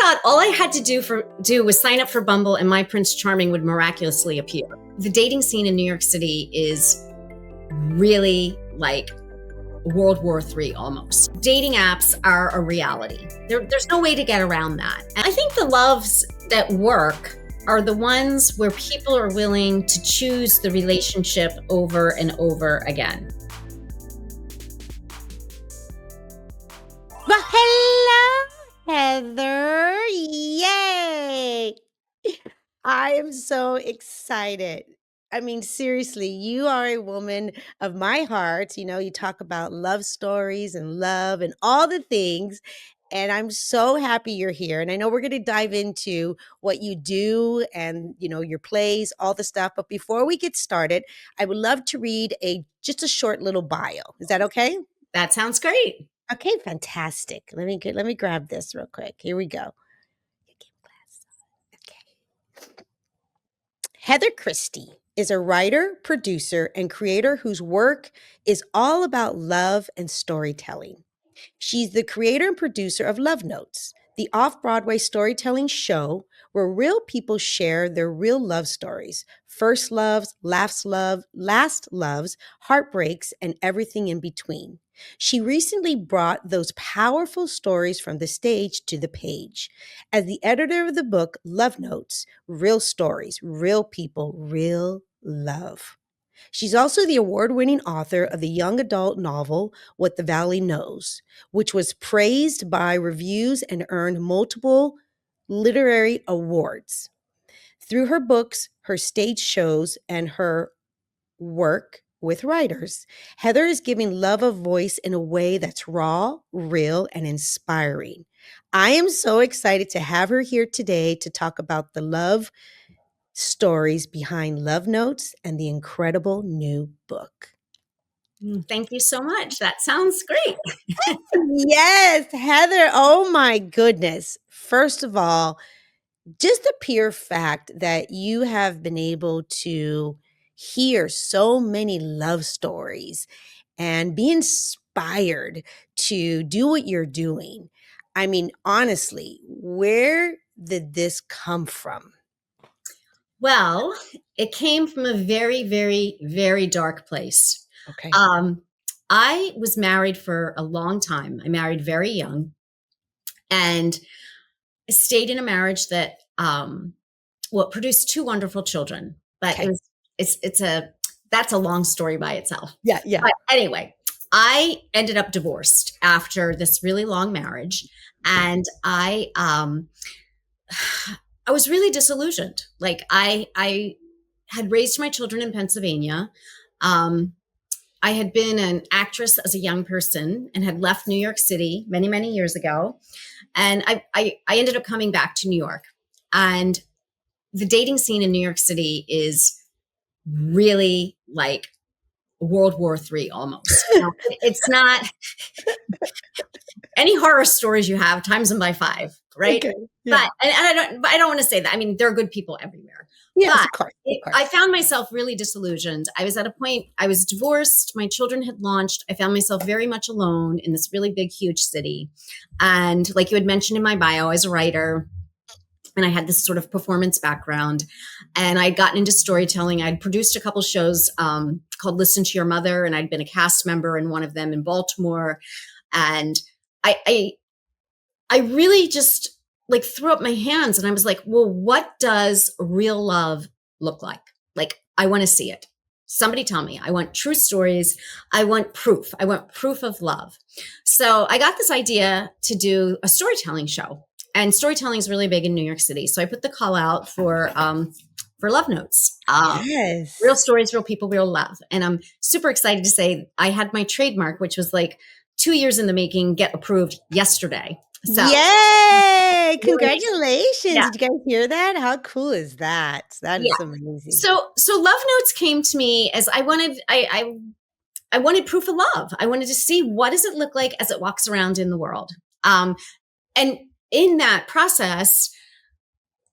thought all I had to do was sign up for Bumble and my Prince Charming would miraculously appear. The dating scene in New York City is really like World War III almost. Dating apps are a reality. There's no way to get around that. And I think the loves that work are the ones where people are willing to choose the relationship over and over again. Well, hello, Heather. Yay! I am so excited. I mean, seriously, you are a woman of my heart. You know, you talk about love stories and love and all the things. And I'm so happy you're here. And I know we're going to dive into what you do and, your plays, all the stuff. But before we get started, I would love to read just a short little bio. Is that okay? That sounds great. Okay, fantastic. Let me grab this real quick. Here we go. Okay. Heather Christie is a writer, producer, and creator whose work is all about love and storytelling. She's the creator and producer of Love Notes, the off-Broadway storytelling show where real people share their real love stories, first loves, last loves, heartbreaks, and everything in between. She recently brought those powerful stories from the stage to the page. As the editor of the book Love Notes, Real Stories, Real People, Real Love. She's also the award-winning author of the young adult novel What the Valley Knows, which was praised by reviews and earned multiple literary awards. Through her books, her stage shows, and her work with writers, Heather is giving love a voice in a way that's raw, real, and inspiring. I am so excited to have her here today to talk about the love stories behind Love Notes and the incredible new book. Thank you so much. That sounds great. Yes, Heather. Oh my goodness. First of all, just the pure fact that you have been able to hear so many love stories and be inspired to do what you're doing. I mean, honestly, where did this come from? Well, it came from a very, very, very dark place. Okay. I was married for a long time. I married very young and I stayed in a marriage that produced two wonderful children. But Okay. that's a long story by itself. Yeah. But anyway, I ended up divorced after this really long marriage, and I was really disillusioned. Like I had raised my children in Pennsylvania. I had been an actress as a young person and had left New York City many, many years ago. And I ended up coming back to New York. And the dating scene in New York City is really like World War III almost. It's not any horror stories you have times them by 5, right? Okay. Yeah. But I don't want to say that. I mean, there are good people everywhere. Yes, but of course. I found myself really disillusioned. I was at a point, I was divorced. My children had launched. I found myself very much alone in this really big, huge city. And like you had mentioned in my bio, I was a writer and I had this sort of performance background. And I'd gotten into storytelling. I'd produced a couple shows called Listen to Your Mother. And I'd been a cast member in one of them in Baltimore. And I really just like threw up my hands and I was like, well, what does real love look like? Like, I want to see it. Somebody tell me. I want true stories. I want proof. I want proof of love. So I got this idea to do a storytelling show, and storytelling is really big in New York City. So I put the call out for Love Notes. Yes. Real stories, real people, real love. And I'm super excited to say I had my trademark, which was like 2 years in the making, get approved yesterday. So, yay! Congratulations! Yeah. Did you guys hear that? How cool is that? That is amazing. So Love Notes came to me as I wanted proof of love. I wanted to see what does it look like as it walks around in the world. And in that process,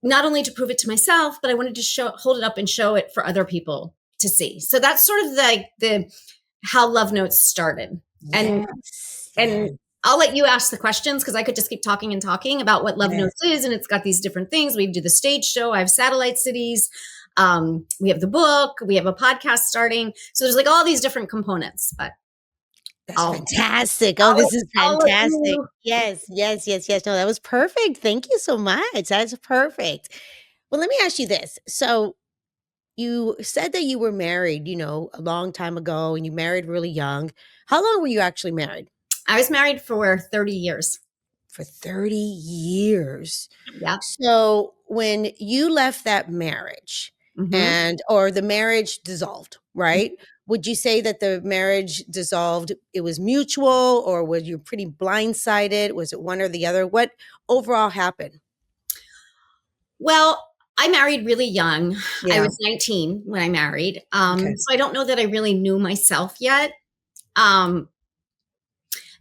not only to prove it to myself, but I wanted to hold it up and show it for other people to see. So that's sort of like how Love Notes started. And I'll let you ask the questions because I could just keep talking and talking about what Love Yes. Notes is, and it's got these different things. We do the stage show. I have satellite cities. We have the book. We have a podcast starting. So there's like all these different components. But That's I'll fantastic. Oh, I'll let, this is I'll let fantastic. you. Yes, yes, yes, yes. No, that was perfect. Thank you so much. That's perfect. Well, let me ask you this. So, you said that you were married, a long time ago and you married really young. How long were you actually married? I was married for 30 years. For 30 years. Yeah. So, when you left that marriage Mm-hmm. or the marriage dissolved, right? Would you say that the marriage dissolved, it was mutual, or was you pretty blindsided? Was it one or the other? What overall happened? Well, I married really young. I Yeah. was 19 when I married. Okay. So I don't know that I really knew myself yet. Um,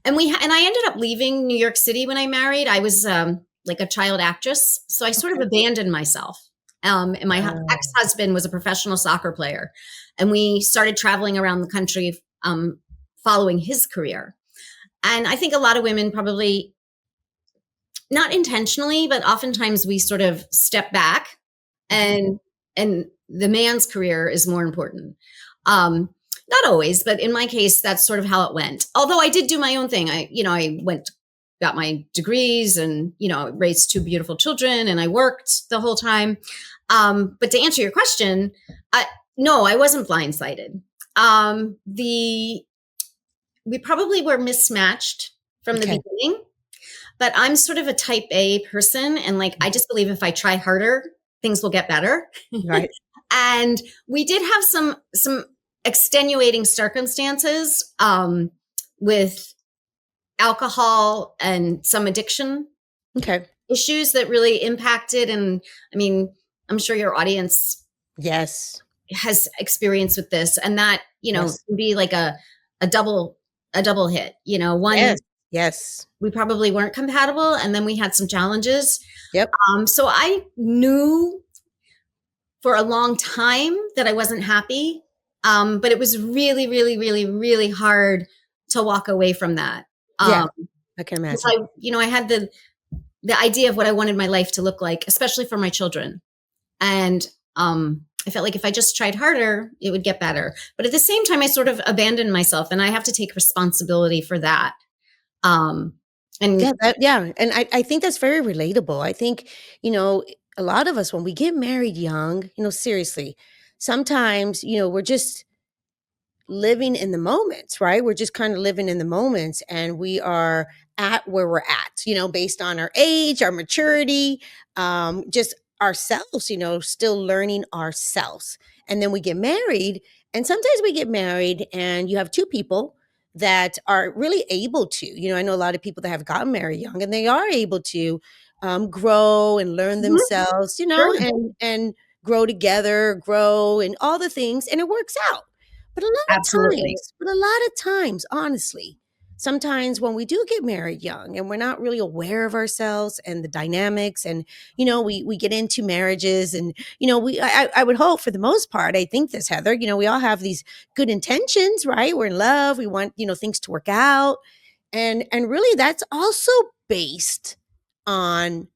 and I ended up leaving New York City when I married. I was like a child actress, so I sort of Okay. abandoned myself. And my Wow. ex-husband was a professional soccer player, and we started traveling around the country following his career. And I think a lot of women probably not intentionally, but oftentimes we sort of step back Mhm. and the man's career is more important. Not always, but in my case, that's sort of how it went. Although I did do my own thing. I went, got my degrees and, raised two beautiful children and I worked the whole time. But to answer your question, no, I wasn't blindsided. We probably were mismatched from the Okay. beginning, but I'm sort of a type A person. And like, I just believe if I try harder, things will get better. Right. And we did have some extenuating circumstances with alcohol and some addiction Okay. issues that really impacted. And I mean, I'm sure your audience Yes. has experience with this, and that Yes. can be like a double a double hit. One, Yes. Yes. we probably weren't compatible, and then we had some challenges. Yep. So I knew for a long time that I wasn't happy. But it was really, really, really, really hard to walk away from that. Yeah. Um, I can because imagine. I had the idea of what I wanted my life to look like, especially for my children. And I felt like if I just tried harder, it would get better. But at the same time, I sort of abandoned myself, and I have to take responsibility for that. Um, and Yeah, and I think that's very relatable. I think, a lot of us when we get married young, seriously, sometimes, we're just living in the moments, right? We're just kind of living in the moments and we are at where we're at, based on our age, our maturity, just ourselves, still learning ourselves. And then we get married, and sometimes we get married and you have two people that are really able to, I know a lot of people that have gotten married young and they are able to grow and learn Mhm, themselves, sure, and grow together, grow and all the things, and it works out. absolutely. But a lot of times, honestly, sometimes when we do get married young and we're not really aware of ourselves and the dynamics, and we get into marriages, and I would hope for the most part, I think this, Heather, we all have these good intentions, right? We're in love, we want things to work out, and really that's also based on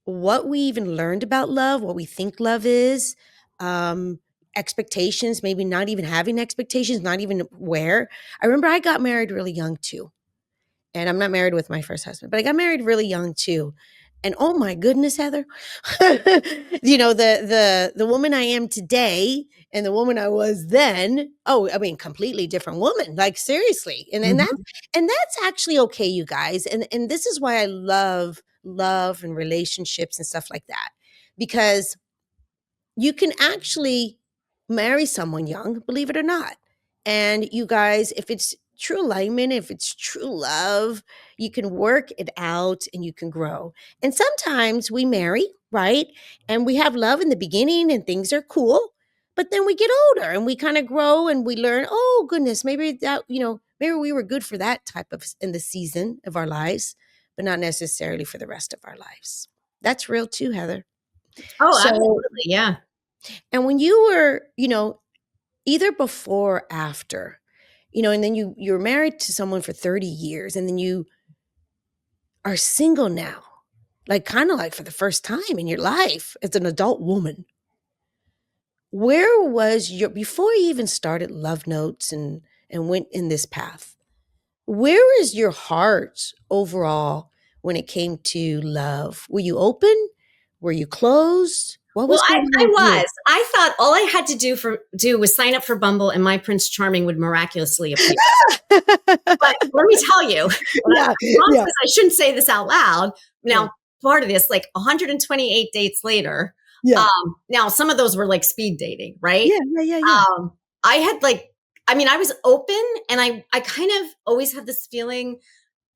what we even learned about love, what we think love is, um, expectations, maybe not even having expectations, not even aware. I remember I got married really young too. And I'm not married with my first husband, but I got married really young too. And oh my goodness, Heather, the woman I am today and the woman I was then, oh, I mean, completely different woman. Like seriously. Mhm. And that's actually okay, you guys. And this is why I love and relationships and stuff like that. Because you can actually marry someone young, believe it or not. And you guys, if it's true alignment, if it's true love, you can work it out and you can grow. And sometimes we marry, right? And we have love in the beginning and things are cool. But then we get older and we kind of grow and we learn, oh goodness, maybe that, maybe we were good for that type of in the season of our lives, but not necessarily for the rest of our lives. That's real too, Heather. Oh, So, absolutely. Yeah. and when you were, either before or after, and then you're married to someone for 30 years, and then you are single now, like kind of like for the first time in your life as an adult woman, where was your, before you even started Love Notes and went in this path, where is your heart overall when it came to love? Were you open? Were you closed? What Well, was going I on with you? was. I thought all I had to do was sign up for Bumble, and my Prince Charming would miraculously appear. But let me tell you, Yeah, mom yeah, says I shouldn't say this out loud. yeah, Now, part of this, like 128 dates later, yeah, now some of those were like speed dating, right? yeah, yeah, yeah, yeah. I had like, I mean, I was open, and I kind of always had this feeling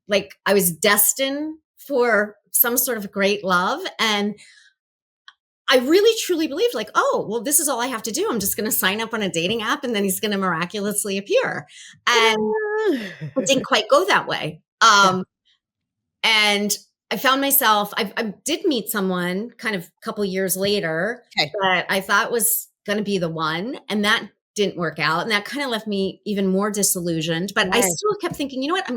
like I was destined for some sort of great love. And I really truly believed like, oh, well, this is all I have to do. I'm just going to sign up on a dating app, and then he's going to miraculously appear. And it didn't quite go that way. Yeah. And I found myself, I did meet someone kind of a couple years later Okay. that I thought was going to be the one. And that didn't work out. And that kind of left me even more disillusioned. But I Right. still kept thinking, you know what?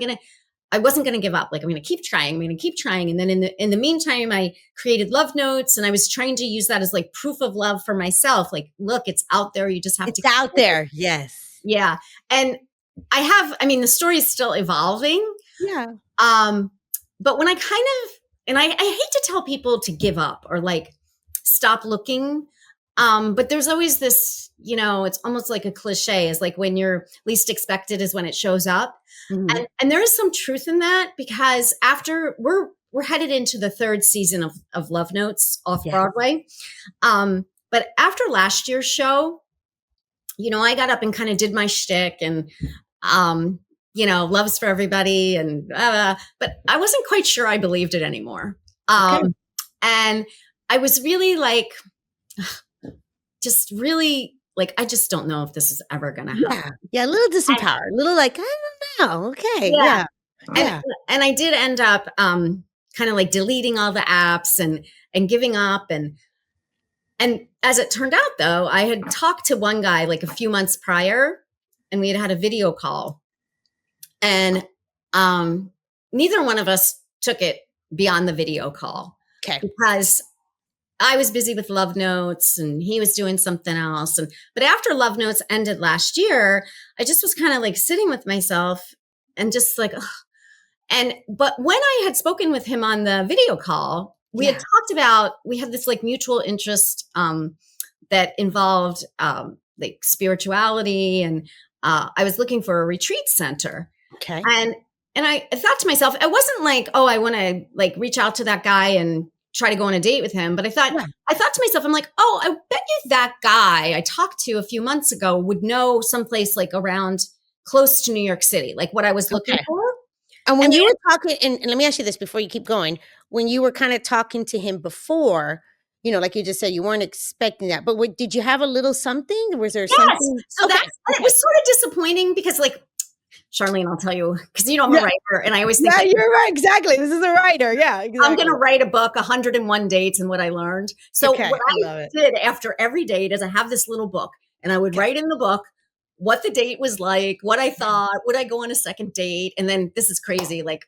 I wasn't going to give up. Like, I'm going to keep trying. I'm going to keep trying. And then in the meantime, I created Love Notes, and I was trying to use that as like proof of love for myself. Like, look, it's out there. You just have It's to keep out it. there. Yes. Yeah. And I mean, the story is still evolving. Yeah. But when I kind of, and I hate to tell people to give up or like stop looking. But there's always this, it's almost like a cliche, is like when you're least expected is when it shows up. Mhm. And there is some truth in that, because after we're headed into the third season of Love Notes off Yeah. Broadway. But after last year's show, I got up and kind of did my shtick, and love's for everybody, and but I wasn't quite sure I believed it anymore. Okay. And I was really like, just really like, I just don't know if this is ever going to happen. Yeah. Yeah. A little And, disempowered. A little like, I don't know. Okay. yeah. Yeah. And, Yeah. and I did end up kind of like deleting all the apps and giving up. And as it turned out, though, I had talked to one guy like a few months prior, and we had a video call. And neither one of us took it beyond the video call, Okay. because I was busy with Love Notes and he was doing something else. But after Love Notes ended last year, I just was kind of like sitting with myself and just like, ugh. But when I had spoken with him on the video call, we had talked about, we had this like mutual interest that involved like spirituality, and I was looking for a retreat center. Okay. And I thought to myself, I wasn't like, oh, I want to like reach out to that guy and try to go on a date with him. But I thought to myself, I'm like, oh, I bet you that guy I talked to a few months ago would know someplace like around close to New York City, like what I was looking Okay. for. And when And you were talking, and let me ask you this before you keep going, when you were kind of talking to him before, like you just said, you weren't expecting that, but did you have a little something? Was there yes, something? so Okay. it was sort of disappointing, because like, Charlene, I'll tell you, because I'm a Yeah. writer, and I always think Yeah, you're right. Exactly. This is a writer. Yeah, I'm exactly. going to write a book, 101 Dates and What I Learned. So Okay, what I I love it. did after every date is I have this little book, and I would write in the book what the date was like, what I thought, would I go on a second date? And then this is crazy. Like,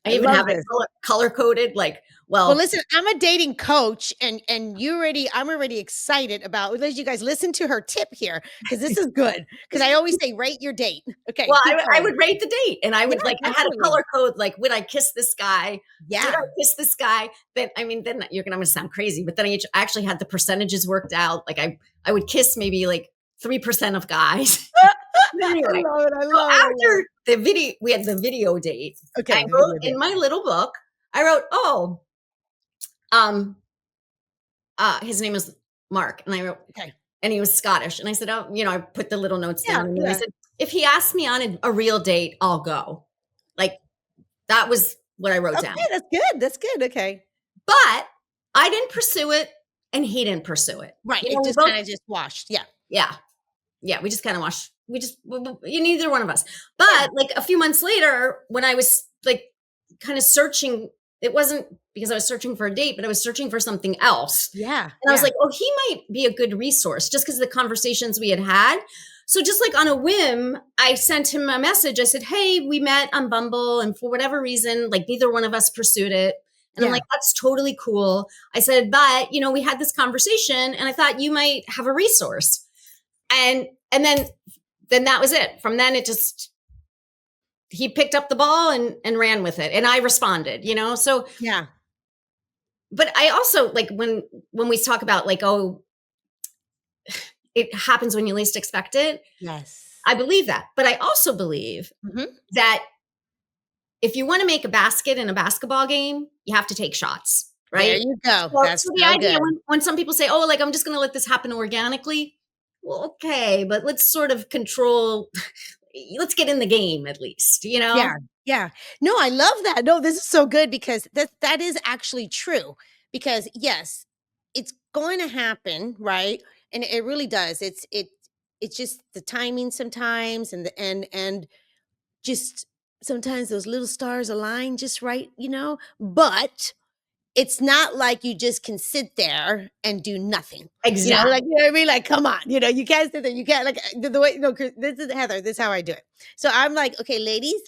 I I even love have it this. color coded. Like, Well, well, listen, I'm a dating coach, and I'm already excited about. Let you guys listen to her tip here, because this is good. Because I always say, rate your date. Okay, well, keep I going. would rate the date, and I would Yeah, like, I had a definitely. color code. Like, would I kiss this guy? Did I Yeah. kiss this guy? Then, I mean, then I'm going to sound crazy, but then I actually had the percentages worked out. Like, I would kiss maybe like 3% of guys. I Anyway, love it. I so love it. after the video, we had the video date. Okay, I the wrote video in date. my little book, I wrote, oh, his name is Mark. And I wrote, Okay. and he was Scottish. And I said, oh, I put the little notes Yeah, down. And then I yeah. said, if he asks me on a real date, I'll go. Like, that was what I wrote down. Okay, that's good. That's good. Okay. But I didn't pursue it, and he didn't pursue it. Right. We It just both, kind of just washed. Yeah. yeah, we just kind of watched. Neither one of us. But like a few months later, when I was like kind of searching, it wasn't because I was searching for a date, but I was searching for something else. Yeah. And I was like, oh, he might be a good resource just because of the conversations we had had. So just like on a whim, I sent him a message. I said, hey, we met on Bumble, and for whatever reason, like neither one of us pursued it. And I'm Yeah. like, that's totally cool. I said, but we had this conversation and I thought you might have a resource. And then that was it. From then he picked up the ball and ran with it. And I responded, So Yeah. but I also like when we talk about like, oh, it happens when you least expect it. Yes. I believe that. But I also believe that if you want to make a basket in a basketball game, you have to take shots, right? There you go. So, That's so the so idea good. when some people say, oh, like I'm just going to let this happen organically. Well, okay, but let's sort of control, let's get in the game at least, Yeah. Yeah. No, I love that. No, this is so good because that is actually true. Because yes, it's going to happen, right? And it really does. It's just the timing sometimes and just sometimes those little stars align just right, But it's not like you just can sit there and do nothing. Exactly. Like, you know what I mean? Like, come on, you can't sit there. You can't like the way, this is Heather, this is how I do it. So I'm like, okay, ladies,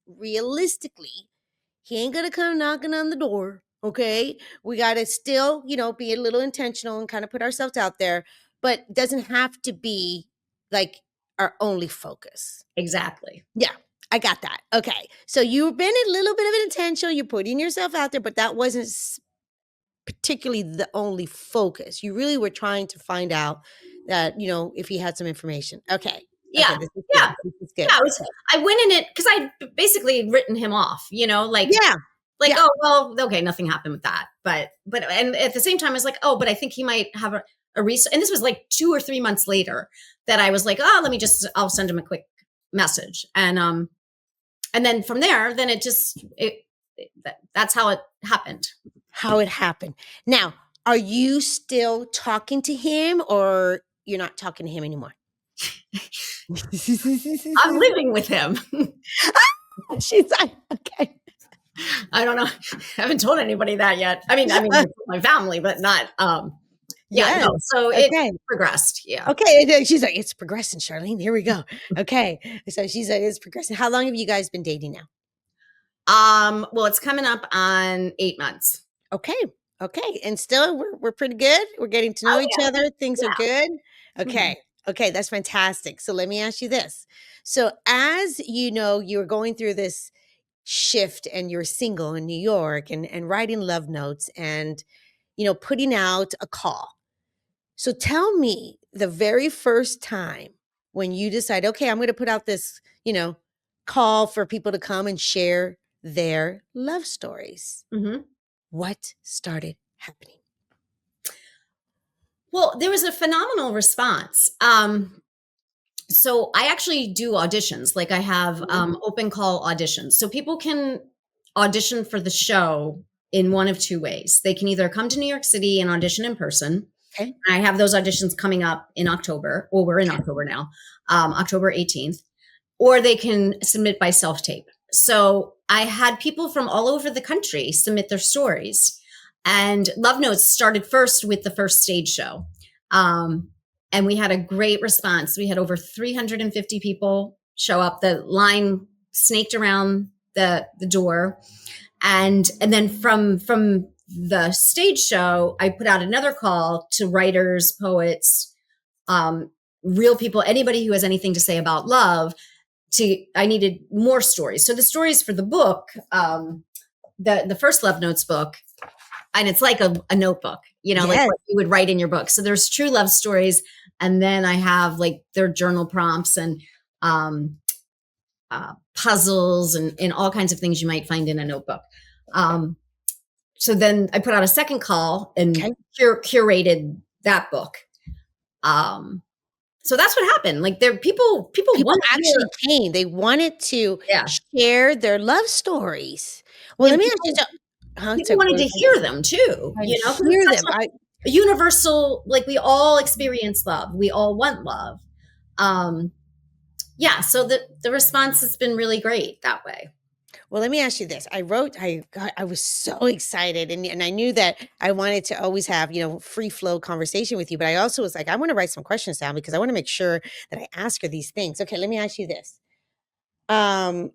realistically, he ain't gonna come knocking on the door. Okay. We gotta still, be a little intentional and kind of put ourselves out there, but it doesn't have to be like our only focus. Exactly. Yeah. I got that. Okay. So you've been a little bit of an intentional, you're putting yourself out there, but that wasn't particularly the only focus. You really were trying to find out that, if he had some information. Okay. Yeah. Okay, this is Yeah. good. This is good. Yeah. Okay. I went in it because I basically written him off, like, Yeah. like, Yeah. oh, well, okay, nothing happened with that. But, and at the same time, I was like, oh, but I think he might have a reason. And this was like 2 or 3 months later that I was like, oh, I'll send him a quick message. And then from there, then that's how it happened. How it happened. Now, are you still talking to him or you're not talking to him anymore? I'm living with him. She's like, okay. I don't know. I haven't told anybody that yet. I mean, my family, but not, Yes. no. So Okay. it progressed. Yeah. Okay. She's like, it's progressing, Charlene. Here we go. Okay. So she's like, it's progressing. How long have you guys been dating now? Well, it's coming up on 8 months. Okay. Okay. And still we're pretty good. We're getting to know each other. Things are good. Okay. Okay. That's fantastic. So let me ask you this. So as you were going through this shift and you're single in New York and writing love notes and, putting out a call. So tell me the very first time when you decide, okay, I'm going to put out this, call for people to come and share their love stories. What started happening? Well, there was a phenomenal response. So I actually do auditions. Like I have open call auditions. So people can audition for the show in one of 2 ways. They can either come to New York City and audition in person. Okay. I have those auditions coming up in October. Well, we're in October now, October 18th. Or they can submit by self-tape. So I had people from all over the country submit their stories. And Love Notes started first with the first stage show. And we had a great response. We had over 350 people show up. The line snaked around the door. And then from the stage show, I put out another call to writers, poets, real people, anybody who has anything to say about love. I needed more stories. So the stories for the book, the first Love Notes book, and it's like a notebook, like what you would write in your book. So there's true love stories. And then I have like their journal prompts and puzzles and all kinds of things you might find in a notebook. So then I put out a second call and curated that book. So that's what happened. Like people actually came. They wanted to share their love stories. Well, let me ask you. People wanted to hear them too. Hear them. A universal, like we all experience love. We all want love. So the response has been really great that way. Well, let me ask you this. I was so excited, and I knew that I wanted to always have, free flow conversation with you, but I also was like, I want to write some questions down because I want to make sure that I ask her these things. Okay, let me ask you this. Um,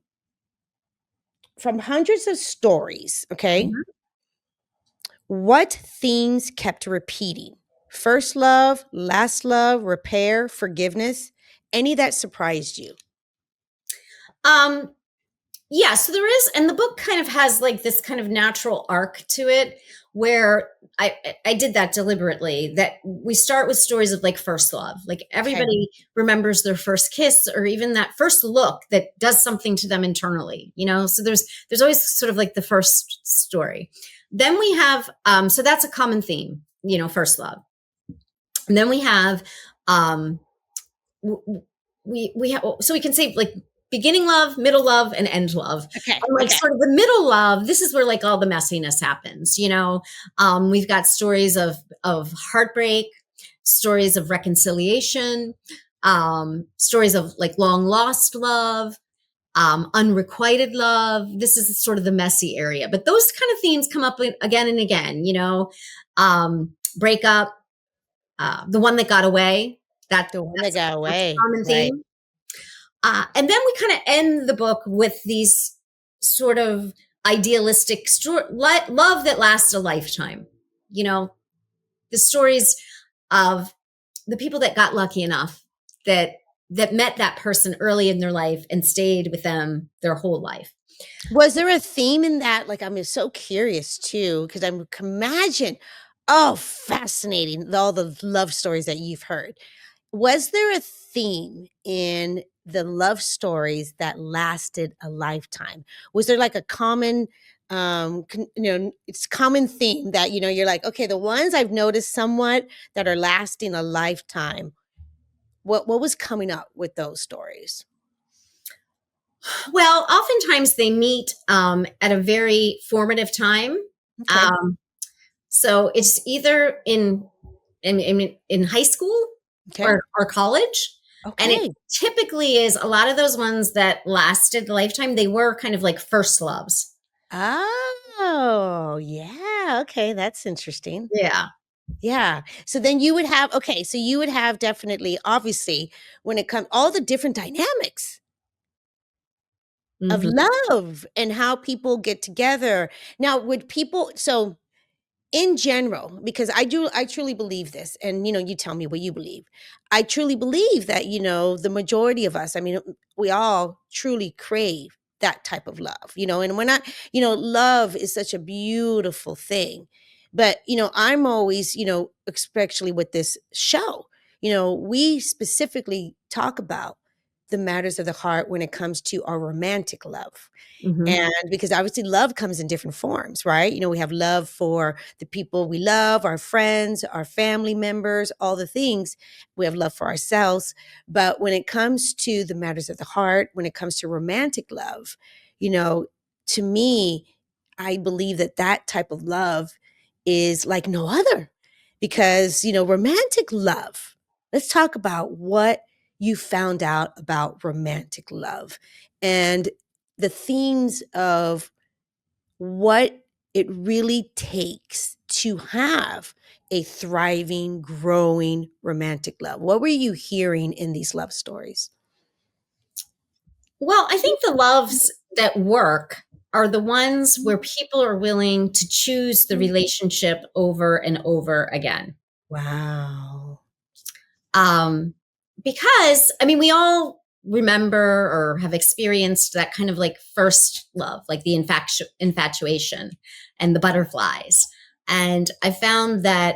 from hundreds of stories, okay, Mhm. what themes kept repeating? First love, last love, repair, forgiveness, any that surprised you? Um, Yeah, so there is, and the book kind of has like this kind of natural arc to it where I did that deliberately. That we start with stories of like first love. Like Okay. everybody remembers their first kiss or even that first look that does something to them internally, you know? So there's always sort of like the first story. Then we have so that's a common theme, you know, first love. And then we have um we have so we can say like beginning love, middle love, and end love. Okay. And like Okay. sort of the middle love, this is where like all the messiness happens, you know. We've got stories of heartbreak, stories of reconciliation, stories of like long lost love, unrequited love. This is sort of the messy area, but those kind of themes come up again and again, you know. Breakup, the one that got away. The one that That's got that's a away. common Right. theme. And then we kind of end the book with these sort of idealistic love that lasts a lifetime. You know, the stories of the people that got lucky enough that met that person early in their life and stayed with them their whole life. Was there a theme in that? Like, I'm so curious too, because I can imagine. Oh, fascinating! All the love stories that you've heard. Was there a theme in the love stories that lasted a lifetime? Was there like a common, it's common theme that you're like, okay, the ones I've noticed somewhat that are lasting a lifetime. What was coming up with those stories? Well, oftentimes they meet at a very formative time. Okay. Um, so it's either in high school Okay. or college. And it Okay. typically is a lot of those ones that lasted a lifetime. They were kind of like first loves. Oh, yeah. Okay, that's interesting. Yeah. Yeah. So then you would have okay, so you would have definitely obviously when it comes all the different dynamics of Hmm. love and how people get together. Now, would people so in general, because I truly believe this, and you tell me what you believe. I truly believe that, the majority of us, I mean, we all truly crave that type of love, and we're not, love is such a beautiful thing. But, I'm always, especially with this show, we specifically talk about the matters of the heart when it comes to our romantic love. Hmm. And because obviously love comes in different forms, right? We have love for the people we love, our friends, our family members, all the things. We have love for ourselves. But when it comes to the matters of the heart, when it comes to romantic love, you know, to me, I believe that that type of love is like no other because, romantic love, let's talk about what you found out about romantic love. And the themes of what it really takes to have a thriving, growing romantic love. What were you hearing in these love stories? Well, I think the loves that work are the ones where people are willing to choose the relationship over and over again. Wow. Um, because I mean, we all remember or have experienced that kind of like first love, like the infatuation and the butterflies. And I found that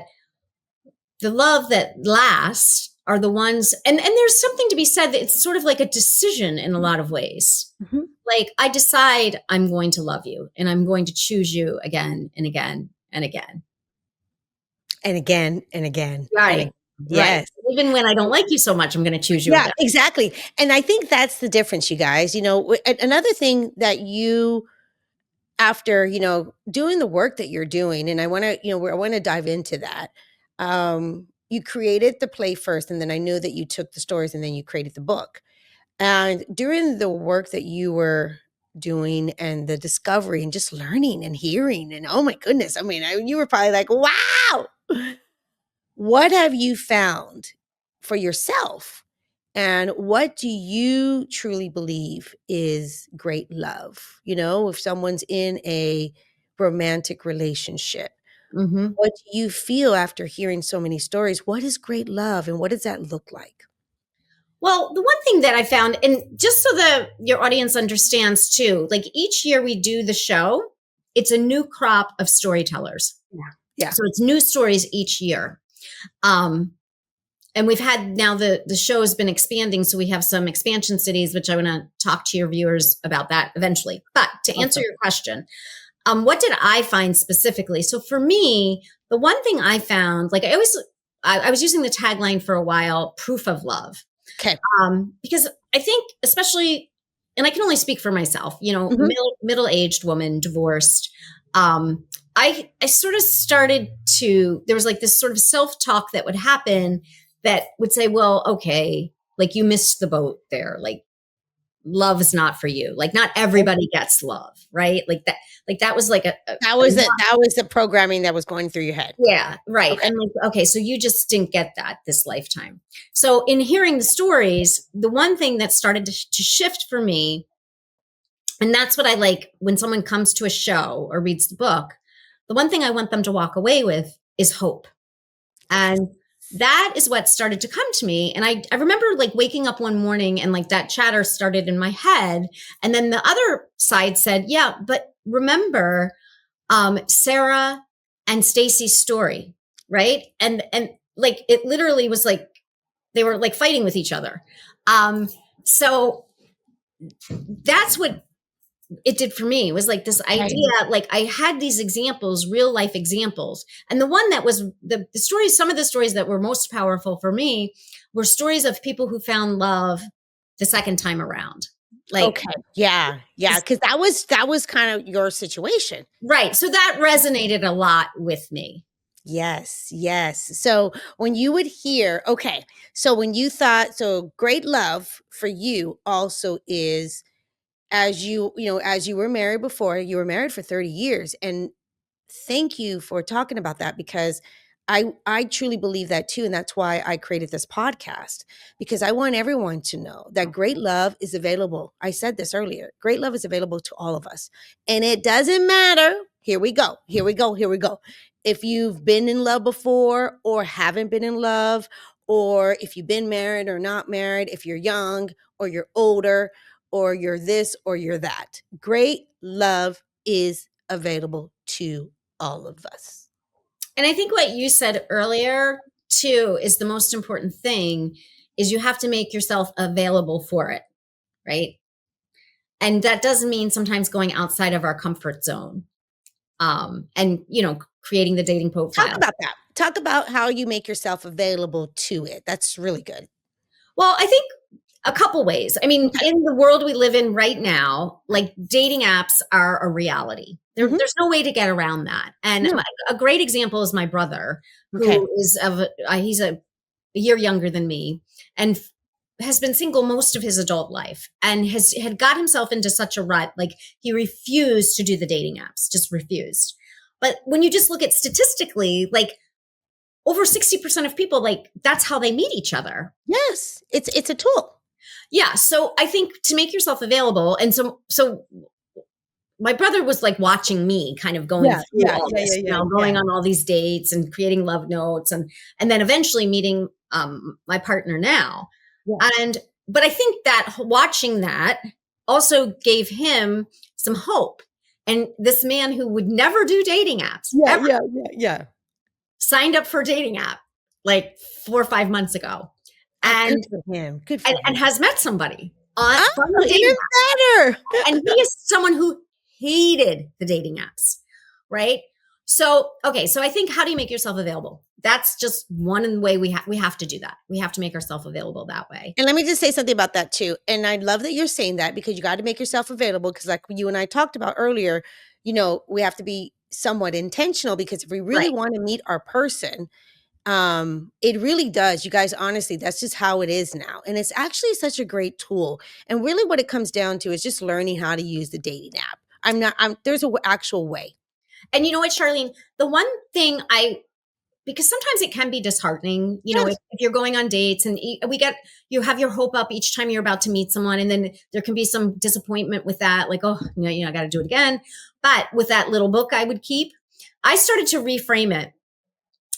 the love that lasts are the ones, and there's something to be said that it's sort of like a decision in a lot of ways. Mhm. Like I decide I'm going to love you and I'm going to choose you again and again and again. And again and again and Right. again. Right. Yes. Even when I don't like you so much, I'm going to choose you Yeah, again. exactly. And I think that's the difference, you guys. Another thing that you after doing the work that you're doing, and I want to I want to dive into that. You created the play first, and then I knew that you took the stories and then you created the book. And during the work that you were doing and the discovery and just learning and hearing and oh my goodness, I mean, you were probably like, wow. What have you found for yourself? And what do you truly believe is great love? You know, if someone's in a romantic relationship, Mm-hmm. what do you feel after hearing so many stories? What is great love and what does that look like? Well, the one thing that I found, and just so that your audience understands too, like each year we do the show, it's a new crop of storytellers. Yeah. Yeah. So it's new stories each year. And we've had now the show has been expanding. So we have some expansion cities, which I want to talk to your viewers about that eventually. But to answer your question, what did I find specifically? So for me, the one thing I found, like I was using the tagline for a while, proof of love. Okay. Because I think especially, and I can only speak for myself, you know, Mhm. middle-aged woman, divorced. I sort of started to, there was like this sort of self-talk that would happen that would say, well, okay, like you missed the boat there. Like love is not for you. Like not everybody gets love, right? Like that was like That was it. That was the programming that was going through your head. yeah, right. Okay. And like, okay, so you just didn't get that this lifetime. So in hearing the stories, the one thing that started to shift for me, and that's what I like when someone comes to a show or reads the book, the one thing I want them to walk away with is hope. And that is what started to come to me. And I remember like waking up one morning and like that chatter started in my head. And then the other side said, yeah, but remember, Sarah and Stacy's story, right? And like it literally was like they were like fighting with each other. So that's what it did for me. It was like this idea, like I had these examples, real life examples. And the one that was the stories, some of the stories that were most powerful for me were stories of people who found love the second time around. Like, okay. Yeah. Yeah. Cause that was kind of your situation. right. So that resonated a lot with me. Yes, yes. So when you would hear, okay, so when you thought, so great love for you also is as as you were married before, you were married for 30 years. And thank you for talking about that because I truly believe that too. And that's why I created this podcast because I want everyone to know that great love is available. I said this earlier. Great love is available to all of us. And it doesn't matter. Here we go. Here we go. Here we go. If you've been in love before or haven't been in love, or if you've been married or not married, if you're young or you're older, or you're this or you're that, great love is available to all of us. And I think what you said earlier too is the most important thing is you have to make yourself available for it, right? And that doesn't mean sometimes going outside of our comfort zone. And you know, creating the dating profile. Talk about that. Talk about how you make yourself available to it. That's really good. Well, I think a couple ways. I mean, in the world we live in right now, like dating apps are a reality. There's no way to get around that. And a great example is my brother, who is he's a year younger than me and has been single most of his adult life and had got himself into such a rut. Like he refused to do the dating apps, just refused. But when you just look at statistically, like over 60% of people, like that's how they meet each other. Yes, it's a tool. Yeah. So I think to make yourself available. And so my brother was like watching me kind of going through all this, going on all these dates and creating love notes and then eventually meeting my partner now. Yeah. But I think that watching that also gave him some hope. And this man who would never do dating apps, signed up for a dating app like 4 or 5 months ago. And good for him. Good for him. And has met somebody on even better. And he is someone who hated the dating apps, right? So, okay. So I think how do you make yourself available? That's just one way we have to do that. We have to make ourselves available that way. And let me just say something about that too. And I love that you're saying that because you got to make yourself available because like you and I talked about earlier, we have to be somewhat intentional because if we really want to meet our person, It really does. You guys, honestly, that's just how it is now. And it's actually such a great tool. And really what it comes down to is just learning how to use the dating app. There's a actual way. And you know what, Charlene? The one thing because sometimes it can be disheartening, Yes. if you're going on dates and you have your hope up each time you're about to meet someone, and then there can be some disappointment with that, like, oh, I got to do it again. But with that little book I would keep, I started to reframe it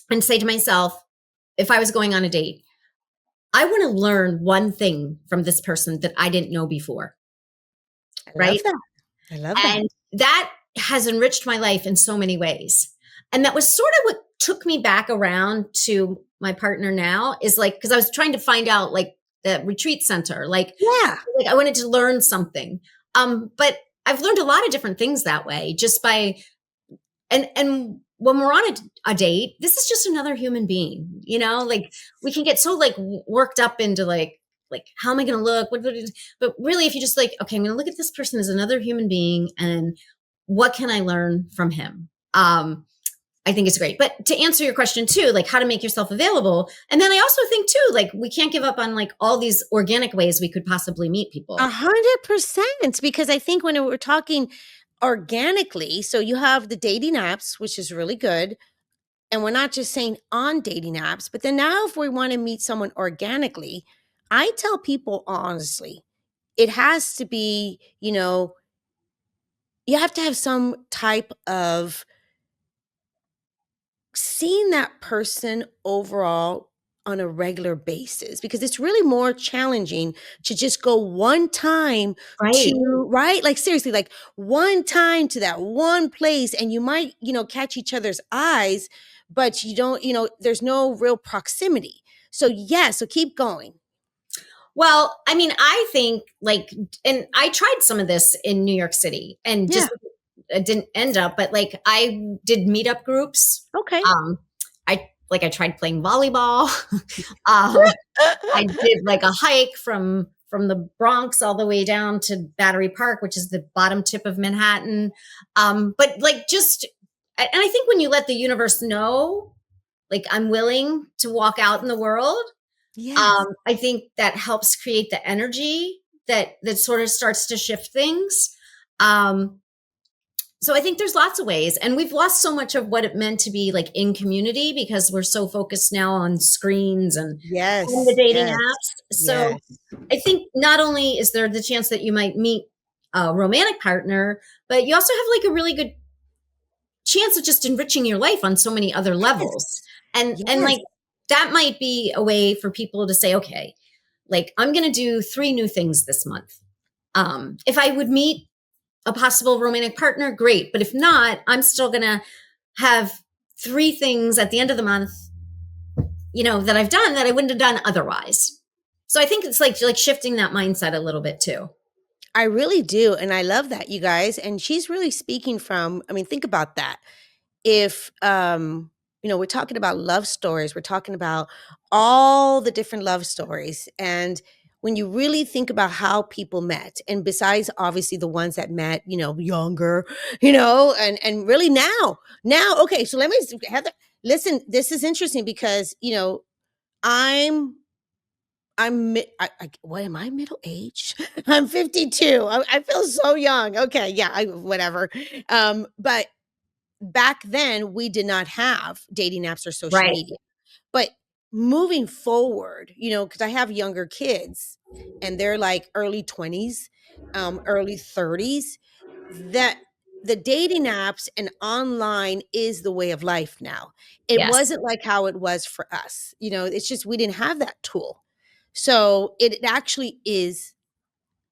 and say to myself, if I was going on a date, I want to learn one thing from this person that I didn't know before. I love Right. that. I love that. And that has enriched my life in so many ways. And that was sort of what took me back around to my partner now, is like, because I was trying to find out like the retreat center, Yeah. like I wanted to learn something. But I've learned a lot of different things that way, just by, and when we're on a date, this is just another human being, like we can get so like worked up into like how am I going to look? But really, if you just like, okay, I'm going to look at this person as another human being, and what can I learn from him? I think it's great. But to answer your question too, like how to make yourself available. And then I also think too, like we can't give up on like all these organic ways we could possibly meet people. 100%. Because I think when we're talking organically, so you have the dating apps, which is really good. And we're not just saying on dating apps, but then now if we want to meet someone organically, I tell people honestly, it has to be, you have to have some type of seeing that person overall on a regular basis, because it's really more challenging to just go one time Right. to, right? Like seriously, like one time to that one place, and you might, catch each other's eyes, but you don't, there's no real proximity. So yeah, so keep going. Well, I mean, I think like, and I tried some of this in New York City and Yeah. just it didn't end up, but like I did meetup groups. Okay. I tried playing volleyball. um, I did like a hike from the Bronx all the way down to Battery Park, which is the bottom tip of Manhattan. But like just, and I think when you let the universe know, like I'm willing to walk out in the world, Yes. I think that helps create the energy that sort of starts to shift things. Um, so I think there's lots of ways, and we've lost so much of what it meant to be like in community because we're so focused now on screens and the Yes. dating Yes. apps. So Yes. I think not only is there the chance that you might meet a romantic partner, but you also have like a really good chance of just enriching your life on so many other levels. And Yes. like that might be a way for people to say, okay, like I'm going to do 3 new things this month. If I would meet a possible romantic partner, great. But if not, I'm still going to have 3 things at the end of the month, that I've done that I wouldn't have done otherwise. So I think it's like shifting that mindset a little bit too. I really do. And I love that, you guys. And she's really speaking from, I mean, think about that. If, we're talking about love stories, we're talking about all the different love stories. And when you really think about how people met, and besides obviously the ones that met, younger, and really okay. So let me, Heather, listen, this is interesting because, I'm what am I, middle aged? I'm 52. I feel so young. Okay, yeah, whatever. But back then we did not have dating apps or social Right. media. But moving forward, because I have younger kids and they're like early 20s, early 30s, that the dating apps and online is the way of life now. It Yes. wasn't like how it was for us. It's just we didn't have that tool. So it actually is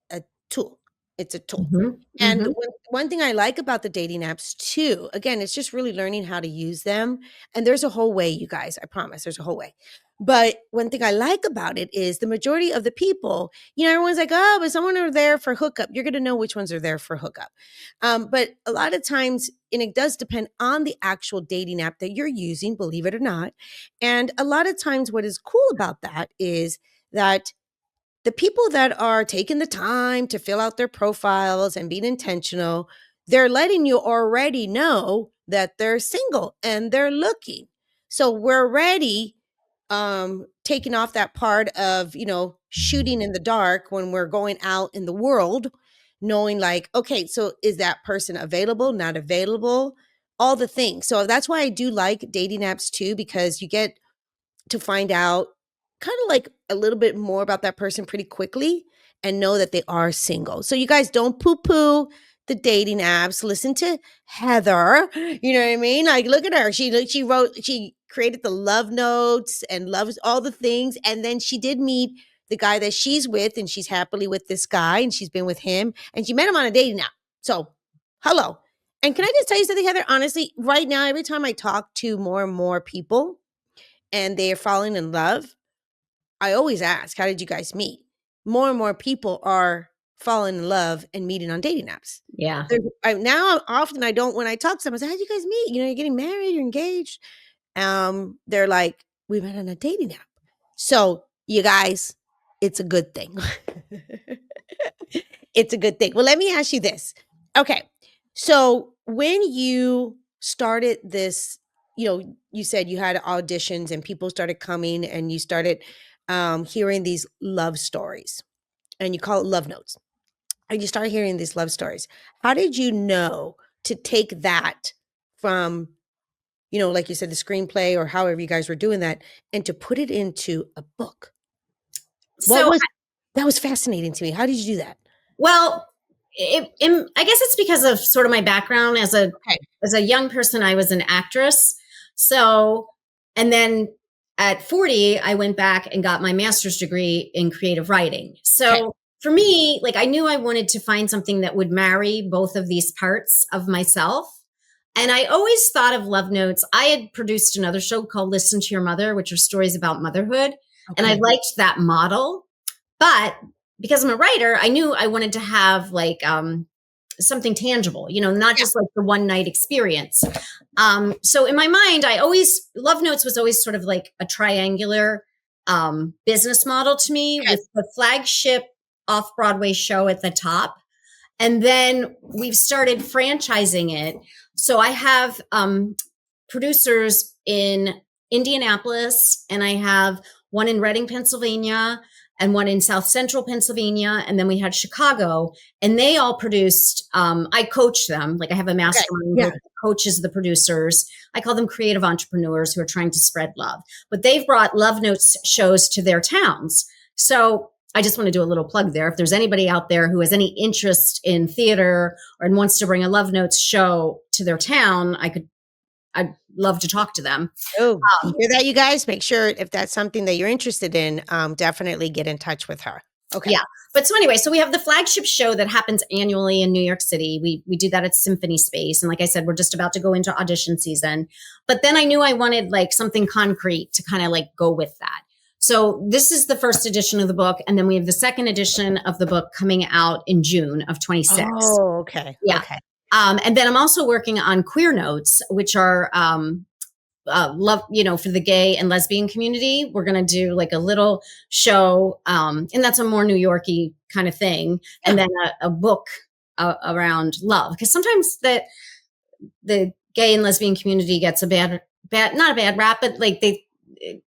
a tool. It's a tool. Hmm. And Hmm. one thing I like about the dating apps too, again, it's just really learning how to use them. And there's a whole way, you guys, I promise there's a whole way. But one thing I like about it is the majority of the people, everyone's like, oh, but someone are there for hookup. You're going to know which ones are there for hookup. But a lot of times, and it does depend on the actual dating app that you're using, believe it or not. And a lot of times, what is cool about that is that the people that are taking the time to fill out their profiles and being intentional, they're letting you already know that they're single and they're looking. So we're already taking off that part of, shooting in the dark when we're going out in the world, knowing like, okay, so is that person available, not available, all the things. So that's why I do like dating apps too, because you get to find out kind of like a little bit more about that person pretty quickly and know that they are single. So you guys don't poo poo the dating apps. Listen to Heather. You know what I mean? Like, look at her. She created the love notes and loves all the things. And then she did meet the guy that she's with, and she's happily with this guy, and she's been with him, and she met him on a dating app. So, hello. And can I just tell you something, Heather? Honestly, right now, every time I talk to more and more people, and they are falling in love, I always ask, how did you guys meet? More and more people are falling in love and meeting on dating apps. Yeah. Now, often I don't, when I talk to someone, I say, how did you guys meet? You're getting married, you're engaged. They're like, we met on a dating app. So, you guys, it's a good thing. It's a good thing. Well, let me ask you this. Okay. So, when you started this, you said you had auditions and people started coming and you started hearing these love stories, and you call it love notes. And you start hearing these love stories. How did you know to take that from, like you said, the screenplay or however you guys were doing that, and to put it into a book? That was fascinating to me. How did you do that? Well, I guess it's because of sort of my background as a young person. I was an actress. So, and then at 40, I went back and got my master's degree in creative writing. So for me, like I knew I wanted to find something that would marry both of these parts of myself. And I always thought of love notes. I had produced another show called Listen to Your Mother, which are stories about motherhood. And I liked that model. But because I'm a writer, I knew I wanted to have like something tangible, not just like the one night experience. So in my mind, love notes was always sort of like a triangular business model to me, with the flagship off-Broadway show at the top. And then we've started franchising it. So I have producers in Indianapolis, and I have one in Reading, Pennsylvania, and one in South Central Pennsylvania. And then we had Chicago, and they all produced, I coach them. Like I have a mastermind group that coaches the producers. I call them creative entrepreneurs who are trying to spread love, but they've brought love notes shows to their towns. So I just want to do a little plug there. If there's anybody out there who has any interest in theater and wants to bring a love notes show to their town, I'd love to talk to them. Oh, you hear that, you guys? Make sure if that's something that you're interested in, definitely get in touch with her. Okay. Yeah. But so anyway, so we have the flagship show that happens annually in New York City. We do that at Symphony Space. And like I said, we're just about to go into audition season. But then I knew I wanted like something concrete to kind of like go with that. So this is the first edition of the book. And then we have the second edition of the book coming out in June of 26. Oh, okay. Yeah. Okay. And then I'm also working on Queer Notes, which are love, for the gay and lesbian community. We're going to do like a little show, and that's a more New Yorky kind of thing. And then a book around love, because sometimes the gay and lesbian community gets a bad, not a bad rap, but like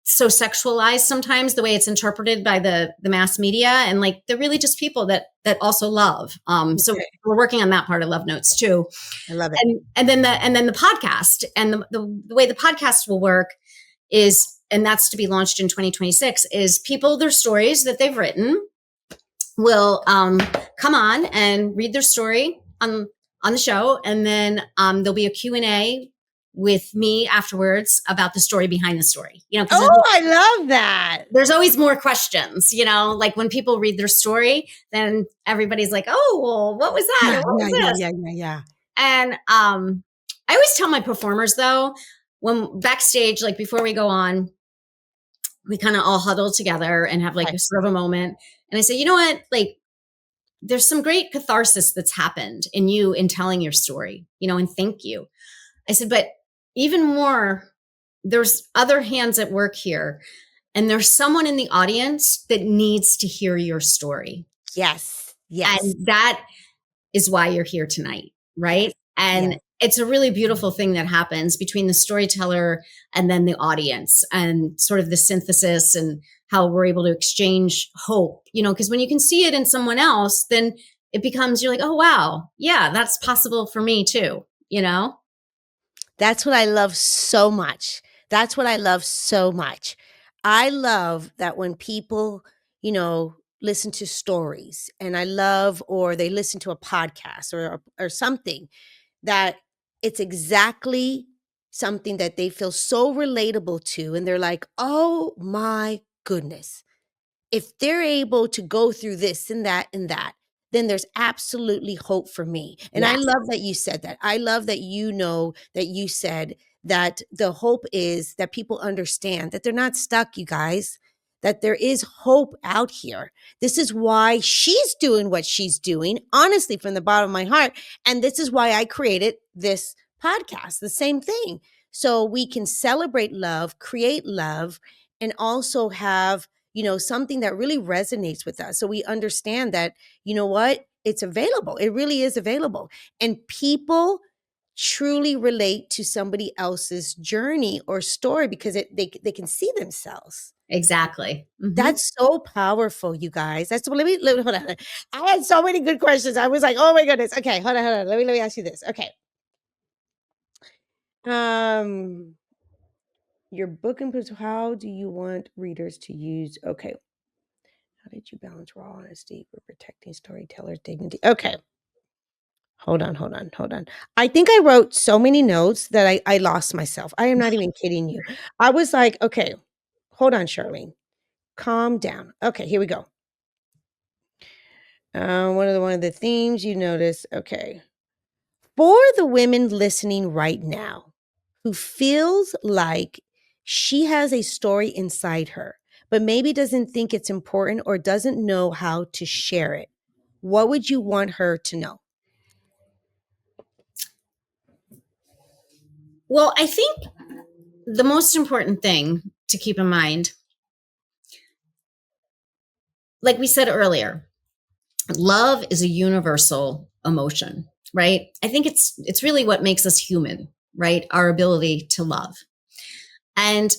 so sexualized sometimes the way it's interpreted by the mass media, and like they're really just people that also love. So we're working on that part of Love Notes too. I love it. And then the podcast, and the way the podcast will work is, and that's to be launched in 2026, is people, their stories that they've written will come on and read their story on the show, and then there'll be a Q&A with me afterwards about the story behind the story. I love that. There's always more questions, like when people read their story, then everybody's like, oh, well, what was that? What was this? Yeah. And I always tell my performers though, when backstage, like before we go on, we kind of all huddle together and have like a sort of a moment. And I say, you know what? Like there's some great catharsis that's happened in you in telling your story, and thank you. I said, but even more, there's other hands at work here, and there's someone in the audience that needs to hear your story. Yes. And that is why you're here tonight. Right. And it's a really beautiful thing that happens between the storyteller and then the audience, and sort of the synthesis and how we're able to exchange hope, because when you can see it in someone else, then it becomes, you're like, oh, wow, yeah, that's possible for me too, That's what I love so much. That's what I love so much. I love that when people, listen to stories, and I love, or they listen to a podcast or something, that it's exactly something that they feel so relatable to, and they're like, "Oh my goodness, if they're able to go through this and that, then there's absolutely hope for me." And I Yes, love that you said that. I love that that you said that the hope is that people understand that they're not stuck, you guys, that there is hope out here. This is why she's doing what she's doing, honestly, from the bottom of my heart. And this is why I created this podcast, the same thing. So we can celebrate love, create love, and also have something that really resonates with us. So we understand that, what? It's available. It really is available. And people truly relate to somebody else's journey or story because they can see themselves. exactly. That's so powerful, you guys. That's let me hold on. I had so many good questions. I was like, oh my goodness. Okay, hold on. Let me ask you this. Okay. Your book inputs, how do you want readers to use? Okay. How did you balance raw honesty with protecting storytellers' dignity? Okay. Hold on. I think I wrote so many notes that I lost myself. I am not even kidding you. I was like, okay, hold on, Charlene. Calm down. Okay, here we go. One of the themes you notice. Okay. For the women listening right now who feels like she has a story inside her, but maybe doesn't think it's important or doesn't know how to share it, what would you want her to know? Well, I think the most important thing to keep in mind, like we said earlier, love is a universal emotion, right? I think it's really what makes us human, right? Our ability to love. And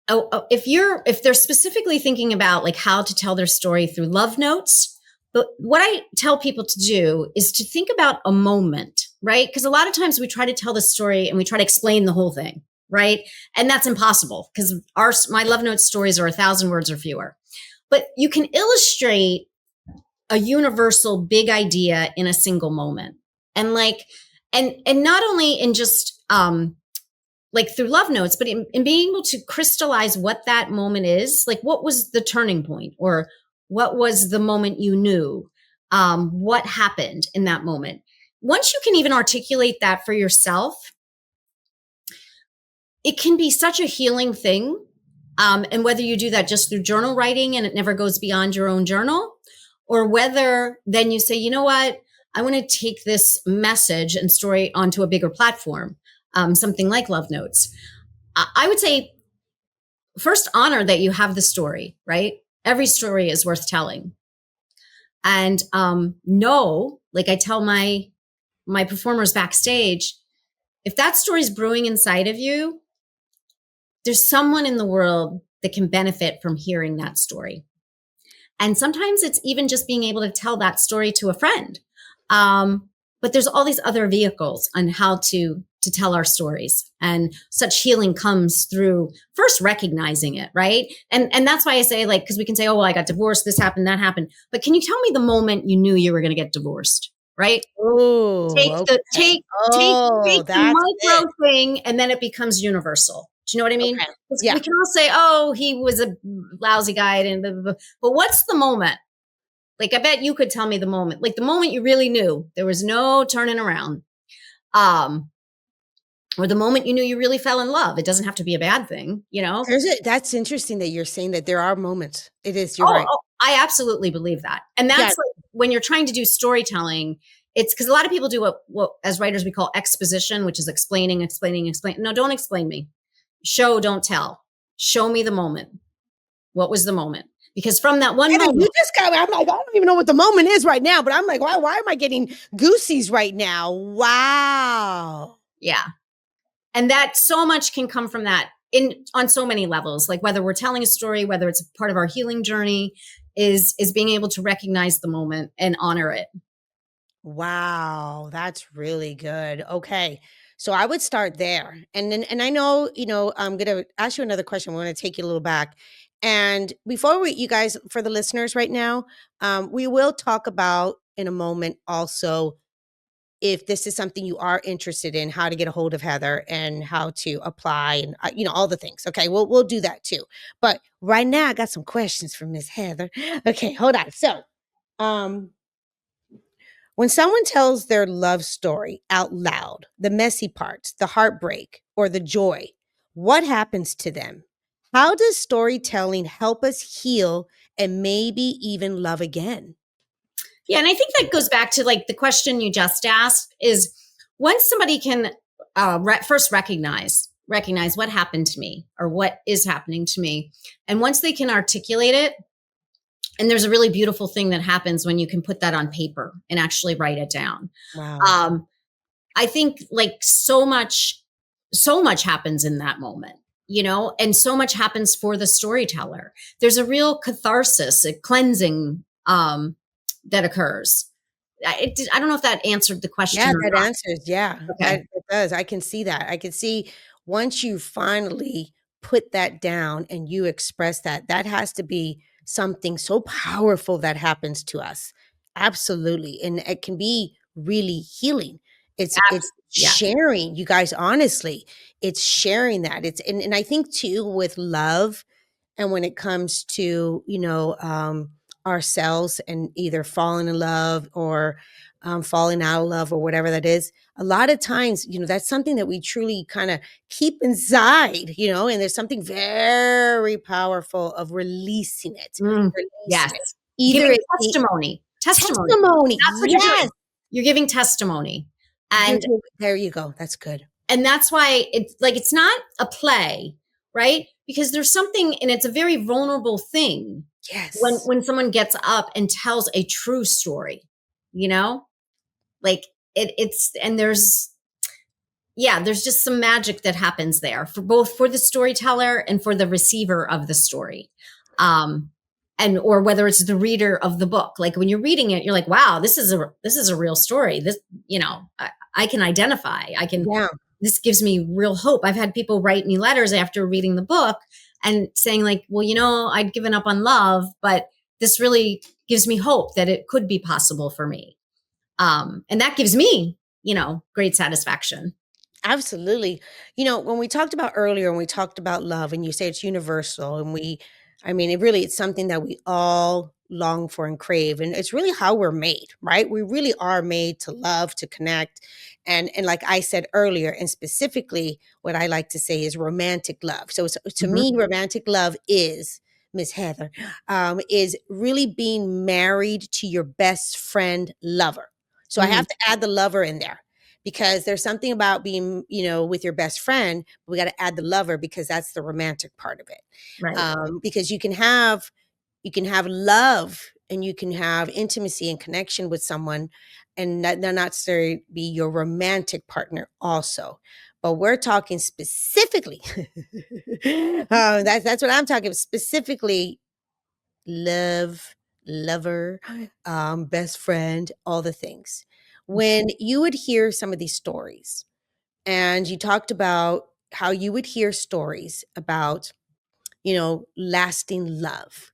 if they're specifically thinking about like how to tell their story through love notes, but what I tell people to do is to think about a moment, right? Because a lot of times we try to tell the story and we try to explain the whole thing, right? And that's impossible because my love note stories are 1,000 words or fewer. But you can illustrate a universal big idea in a single moment, and not only in just like through love notes, but in being able to crystallize what that moment is. Like, what was the turning point, or what was the moment you knew? What happened in that moment? Once you can even articulate that for yourself, it can be such a healing thing. And whether you do that just through journal writing and it never goes beyond your own journal, or whether then you say, you know what, I want to take this message and story onto a bigger platform, something like Love Notes. I would say first honor that you have the story, right? Every story is worth telling. And know, like I tell my performers backstage, if that story is brewing inside of you, there's someone in the world that can benefit from hearing that story. And sometimes it's even just being able to tell that story to a friend. But there's all these other vehicles on how to tell our stories. And such healing comes through first recognizing it, right? And that's why I say, like, because we can say, oh, well, I got divorced, this happened, that happened. But can you tell me the moment you knew you were going to get divorced, right? Oh, okay. Take Oh, the that's micro it. thing, and then it becomes universal. Do you know what I mean? Okay. 'Cause Yeah. we can all say, oh, he was a lousy guy, and blah, blah, blah. But what's the moment? Like, I bet you could tell me the moment, like the moment you really knew there was no turning around. Or the moment you knew you really fell in love. It doesn't have to be a bad thing, you know? That's interesting that you're saying that there are moments. It is, you're Oh, right. I absolutely believe that. And Yeah. that's like when you're trying to do storytelling, it's because a lot of people do what as writers we call exposition, which is explaining. No, don't explain me. Show, don't tell. Show me the moment. What was the moment? Because from that one Heather, you moment, just got me. I'm like, I don't even know what the moment is right now, but I'm like, why am I getting goosies right now? Wow. yeah. And that so much can come from that in on so many levels, like whether we're telling a story, whether it's a part of our healing journey, is being able to recognize the moment and honor it. Wow, that's really good. Okay. So I would start there. And I know, I'm going to ask you another question. We're going to take you a little back. And before you guys, for the listeners right now, we will talk about in a moment also if this is something you are interested in, how to get a hold of Heather and how to apply and all the things. Okay, we'll do that too. But right now I got some questions for Miss Heather. Okay, hold on. So, um when someone tells their love story out loud, the messy parts, the heartbreak, or the joy, what happens to them? How does storytelling help us heal and maybe even love again? Yeah, and I think that goes back to like the question you just asked is once somebody can first recognize what happened to me or what is happening to me, and once they can articulate it, and there's a really beautiful thing that happens when you can put that on paper and actually write it down. Wow. Um, I think like so much happens in that moment, and so much happens for the storyteller. There's a real catharsis, a cleansing that occurs. I don't know if that answered the Yeah, question or that not. answers, yeah, Okay. that it does. I can see that. I can see once you finally put that down and you express that, that has to be something so powerful that happens to us. Absolutely. And it can be really healing. It's Yeah. sharing, you guys, honestly, it's sharing that. And I think too with love and when it comes to, ourselves and either falling in love or falling out of love or whatever that is, a lot of times, that's something that we truly kind of keep inside, and there's something very powerful of releasing it, Mm, releasing yes. it. Either Giving it be testimony. testimony. That's what you're Yes. doing. You're giving testimony. And There you go. That's good. that's why it's like it's not a play, right? Because there's something and it's a very vulnerable thing Yes. when someone gets up and tells a true story, you know? Like it's and there's just some magic that happens there for both for the storyteller and for the receiver of the story. Um and or whether it's the reader of the book. Like when you're reading it, you're like, wow, this is a real story. This, I can identify. I can Yeah. This gives me real hope. I've had people write me letters after reading the book and saying like, well, I'd given up on love, but this really gives me hope that it could be possible for me. And that gives me, great satisfaction. Absolutely. When we talked about earlier, when we talked about love, and you say it's universal, and I mean, it's something that we all long for and crave, and it's really how we're made, right? We really are made to love, to connect, and like I said earlier, and specifically, what I like to say is romantic love. So, to Mhm. me, romantic love is Miss Heather, is really being married to your best friend lover. So I Mm, have to add the lover in there because there's something about being, with your best friend. We got to add the lover because that's the romantic part of it. right. Because you can have love and you can have intimacy and connection with someone, and that they're not necessarily be your romantic partner also. But we're talking specifically. That's what I'm talking specifically. Love, lover, best friend, all the things. When you would hear some of these stories, and you talked about how you would hear stories about, lasting love.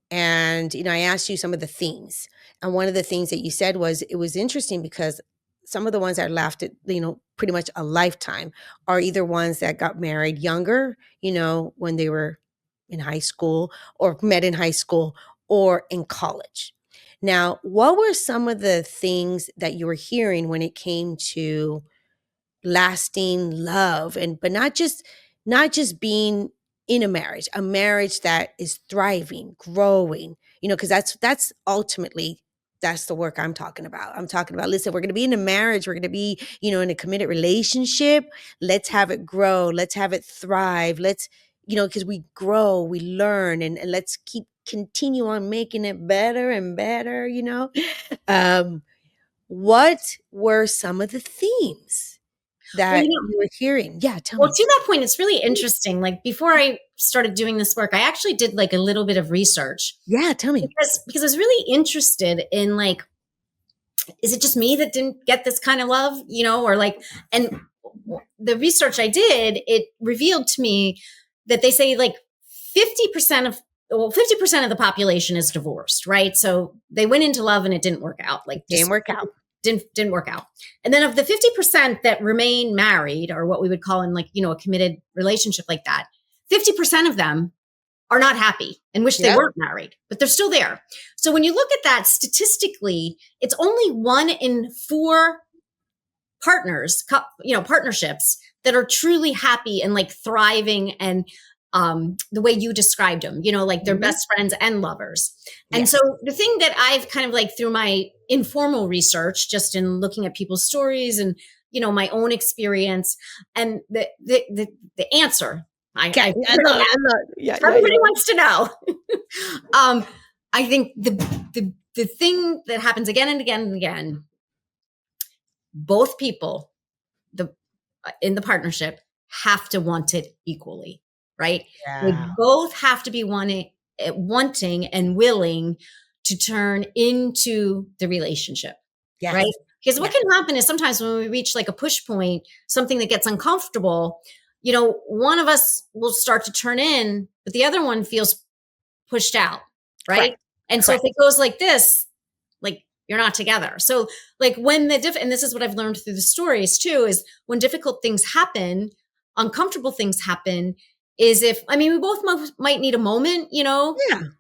And, I asked you some of the themes. And one of the things that you said was it was interesting because some of the ones that lasted, pretty much a lifetime are either ones that got married younger, when they were in high school or met in high school or in college. Now, what were some of the things that you were hearing when it came to lasting love, and but not just being in a marriage that is thriving, growing, because that's ultimately that's the work I'm talking about. I'm talking about, listen, we're going to be in a marriage, we're going to be, in a committed relationship. Let's have it grow, let's have it thrive. Let's, because we grow, we learn, and let's keep continue on making it better and better, Um, what were some of the themes Well, that you were hearing? Yeah, tell well, me. to that point, it's really interesting. Like before I started doing this work, I actually did like a little bit of research Yeah, tell me. because I was really interested in like, is it just me that didn't get this kind of love, or like, and the research I did, it revealed to me that they say like 50% of, 50% of the population is divorced, right? So they went into love and it didn't work out. Like Didn't just work out. didn't work out. And then of the 50% that remain married, or what we would call in like, a committed relationship like that, 50% of them are not happy and wish they Yep. weren't married, but they're still there. So when you look at that statistically, it's only 1 in 4 partners, partnerships that are truly happy and like thriving and the way you described them, like they're best friends and lovers. And Yes. so the thing that I've kind of like through my informal research, just in looking at people's stories and, my own experience and the answer, Okay. Yeah. everybody wants to know. I think the thing that happens again and again and again, both people in the partnership have to want it equally, right? They Yeah. both have to be wanting and willing to turn into the relationship, Yes. right? Because what Yeah. can happen is sometimes when we reach like a push point, something that gets uncomfortable, one of us will start to turn in, but the other one feels pushed out, right? Correct. And so if it goes like this, like you're not together. So like when and this is what I've learned through the stories too, is when difficult things happen, uncomfortable things happen, is we both might need a moment, Yeah.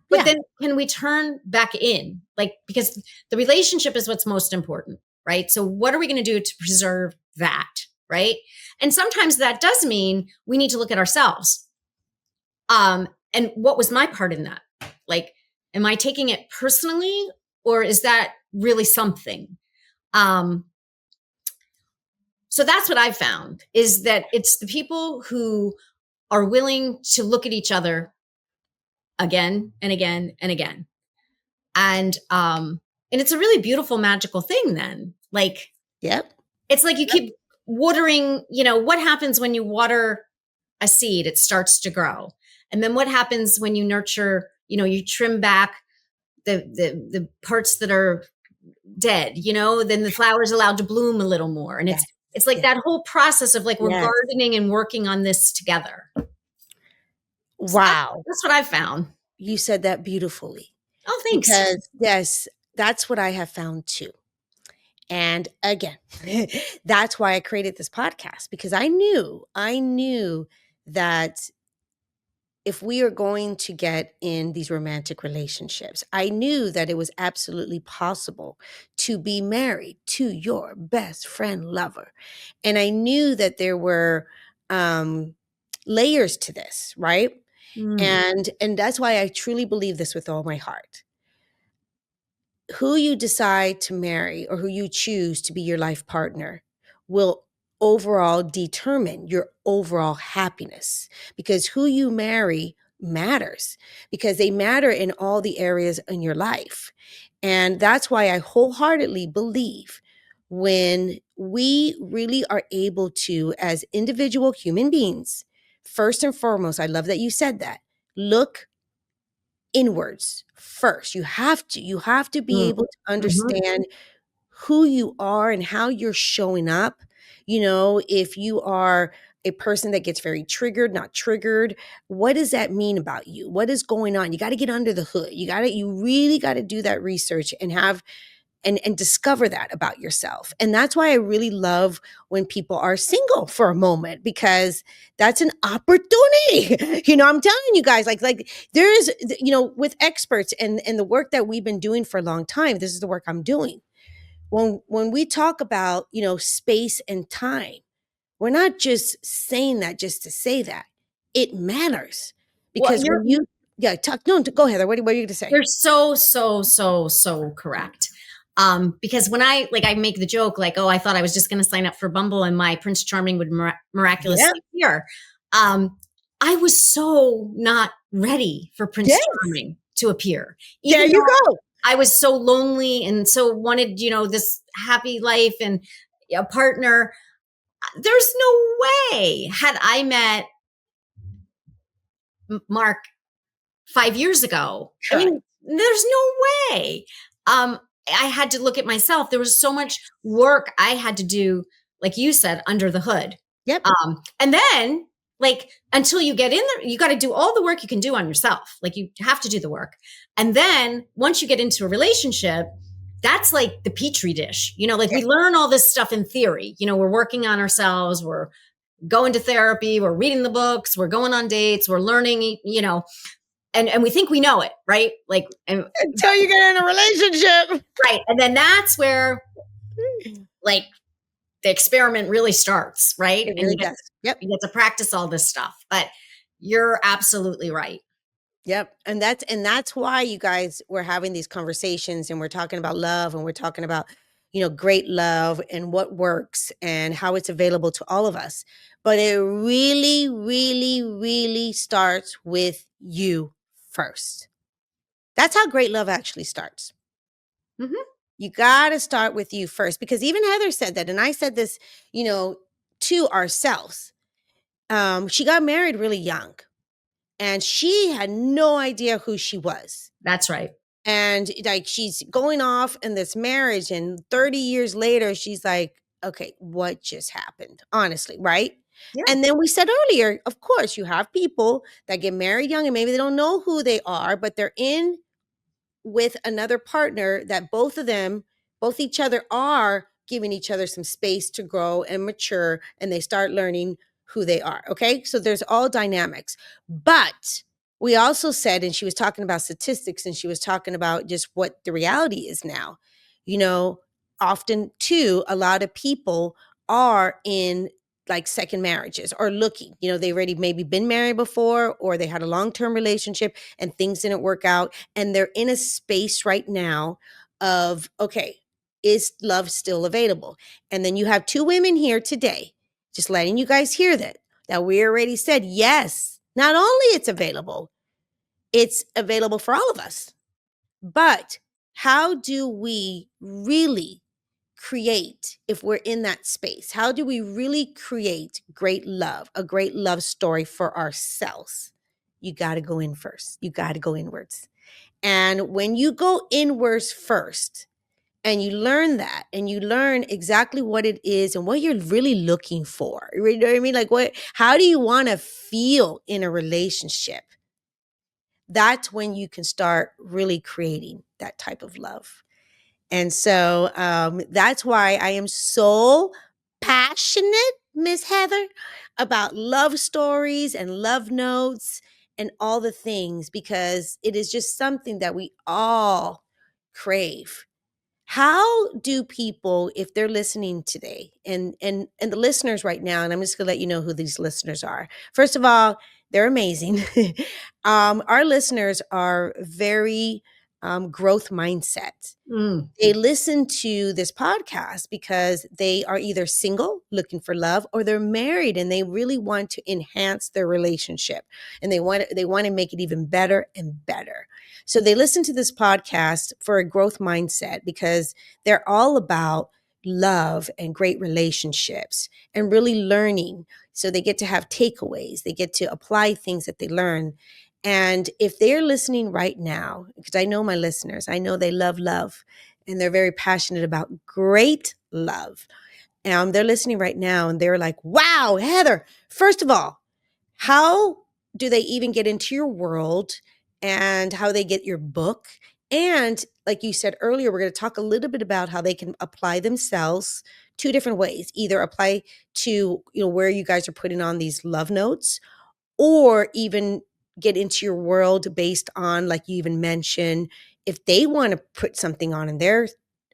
but then can we turn back in? Like, because the relationship is what's most important, right? So what are we going to do to preserve that, right? And sometimes that does mean we need to look at ourselves. And what was my part in that? Like, am I taking it personally, or is that really something? So that's what I found, is that it's the people who are willing to look at each other again and again and again. And it's a really beautiful, magical thing then. Like, Yep. it's like you keep watering, what happens when you water a seed? It starts to grow. And then what happens when you nurture, you trim back the parts that are dead, then the flower's allowed to bloom a little more. And it's like that whole process of like, we're gardening and working on this together. So Wow. that's what I found. You said that beautifully. Oh, thanks. Because yes, that's what I have found too. And again, that's why I created this podcast, because I knew that if we are going to get in these romantic relationships, I knew that it was absolutely possible to be married to your best friend lover. And I knew that there were layers to this, right? And that's why I truly believe this with all my heart. Who you decide to marry or who you choose to be your life partner will overall determine your overall happiness, because who you marry matters, because they matter in all the areas in your life. And that's why I wholeheartedly believe when we really are able to, as individual human beings, first and foremost, I love that you said that, look inwards first. You have to be able to understand who you are and how you're showing up. If you are a person that gets very triggered, not triggered, what does that mean about you? What is going on? You got to get under the hood. You really got to do that research and have and discover that about yourself. And that's why I really love when people are single for a moment, because that's an opportunity. I'm telling you guys, like there is, with experts and the work that we've been doing for a long time, this is the work I'm doing. When we talk about, space and time, we're not just saying that just to say that. It matters. Because when you go Heather, what are you going to say? You're so correct. Because when I make the joke, like, oh, I thought I was just going to sign up for Bumble and my Prince Charming would miraculously appear. I was so not ready for Prince Charming. to appear. There Even you though go. I was so lonely and so wanted, this happy life and a partner, there's no way had I met Mark 5 years ago. I Right. mean, there's no way. I had to look at myself. There was so much work I had to do, like you said, under the hood. Yep. And then, like, until you get in there, you got to do all the work you can do on yourself. Like, you have to do the work. And then once you get into a relationship, that's like the petri dish. Like, we learn all this stuff in theory. We're working on ourselves. We're going to therapy. We're reading the books. We're going on dates. We're learning, and we think we know it, right? Like, Until you get in a relationship. right. And then that's where, like, the experiment really starts, right? It really And does. Yep. you get to practice all this stuff. But you're absolutely right. Yep. And that's why you guys were having these conversations, and we're talking about love, and we're talking about, great love and what works and how it's available to all of us. But it really, really, really starts with you first. That's how great love actually starts. Mm-hmm. You got to start with you first, because even Heather said that. And I said this, to ourselves. She got married really young, and she had no idea who she was. That's right. And like, she's going off in this marriage, and 30 years later, she's like, okay, what just happened? Honestly, right? Yeah. And then we said earlier, of course, you have people that get married young and maybe they don't know who they are, but they're in with another partner that both each other are giving each other some space to grow and mature, and they start learning who they are. Okay. So there's all dynamics. But we also said, and she was talking about statistics, and she was talking about just what the reality is now. Often too, a lot of people are in like second marriages or looking, they already maybe been married before, or they had a long-term relationship and things didn't work out. And they're in a space right now of, okay, is love still available? And then you have two women here today, just letting you guys hear that we already said, yes, not only it's available for all of us, but how do we really create, if we're in that space, how do we really create great love, a great love story for ourselves? You got to go in first. You got to go inwards. And when you go inwards first, and you learn that, and you learn exactly what it is and what you're really looking for, you know what I mean? Like, how do you want to feel in a relationship? That's when you can start really creating that type of love. And so that's why I am so passionate, Miss Heather, about love stories and love notes and all the things, because it is just something that we all crave. How do people, if they're listening today, and the listeners right now, and I'm just gonna let you know who these listeners are. First of all, they're amazing. Our listeners are very growth mindset. Mm. They listen to this podcast because they are either single looking for love, or they're married and they really want to enhance their relationship, and they want to make it even better and better. So they listen to this podcast for a growth mindset, because they're all about love and great relationships and really learning. So they get to have takeaways. They get to apply things that they learn. And if they're listening right now, because I know my listeners, I know they love love, and they're very passionate about great love. And they're listening right now, and they're like, wow, Heather, first of all, how do they even get into your world, and how they get your book? And like you said earlier, we're going to talk a little bit about how they can apply themselves two different ways. Either apply to, where you guys are putting on these love notes, or even get into your world based on, like you even mentioned, if they want to put something on in there.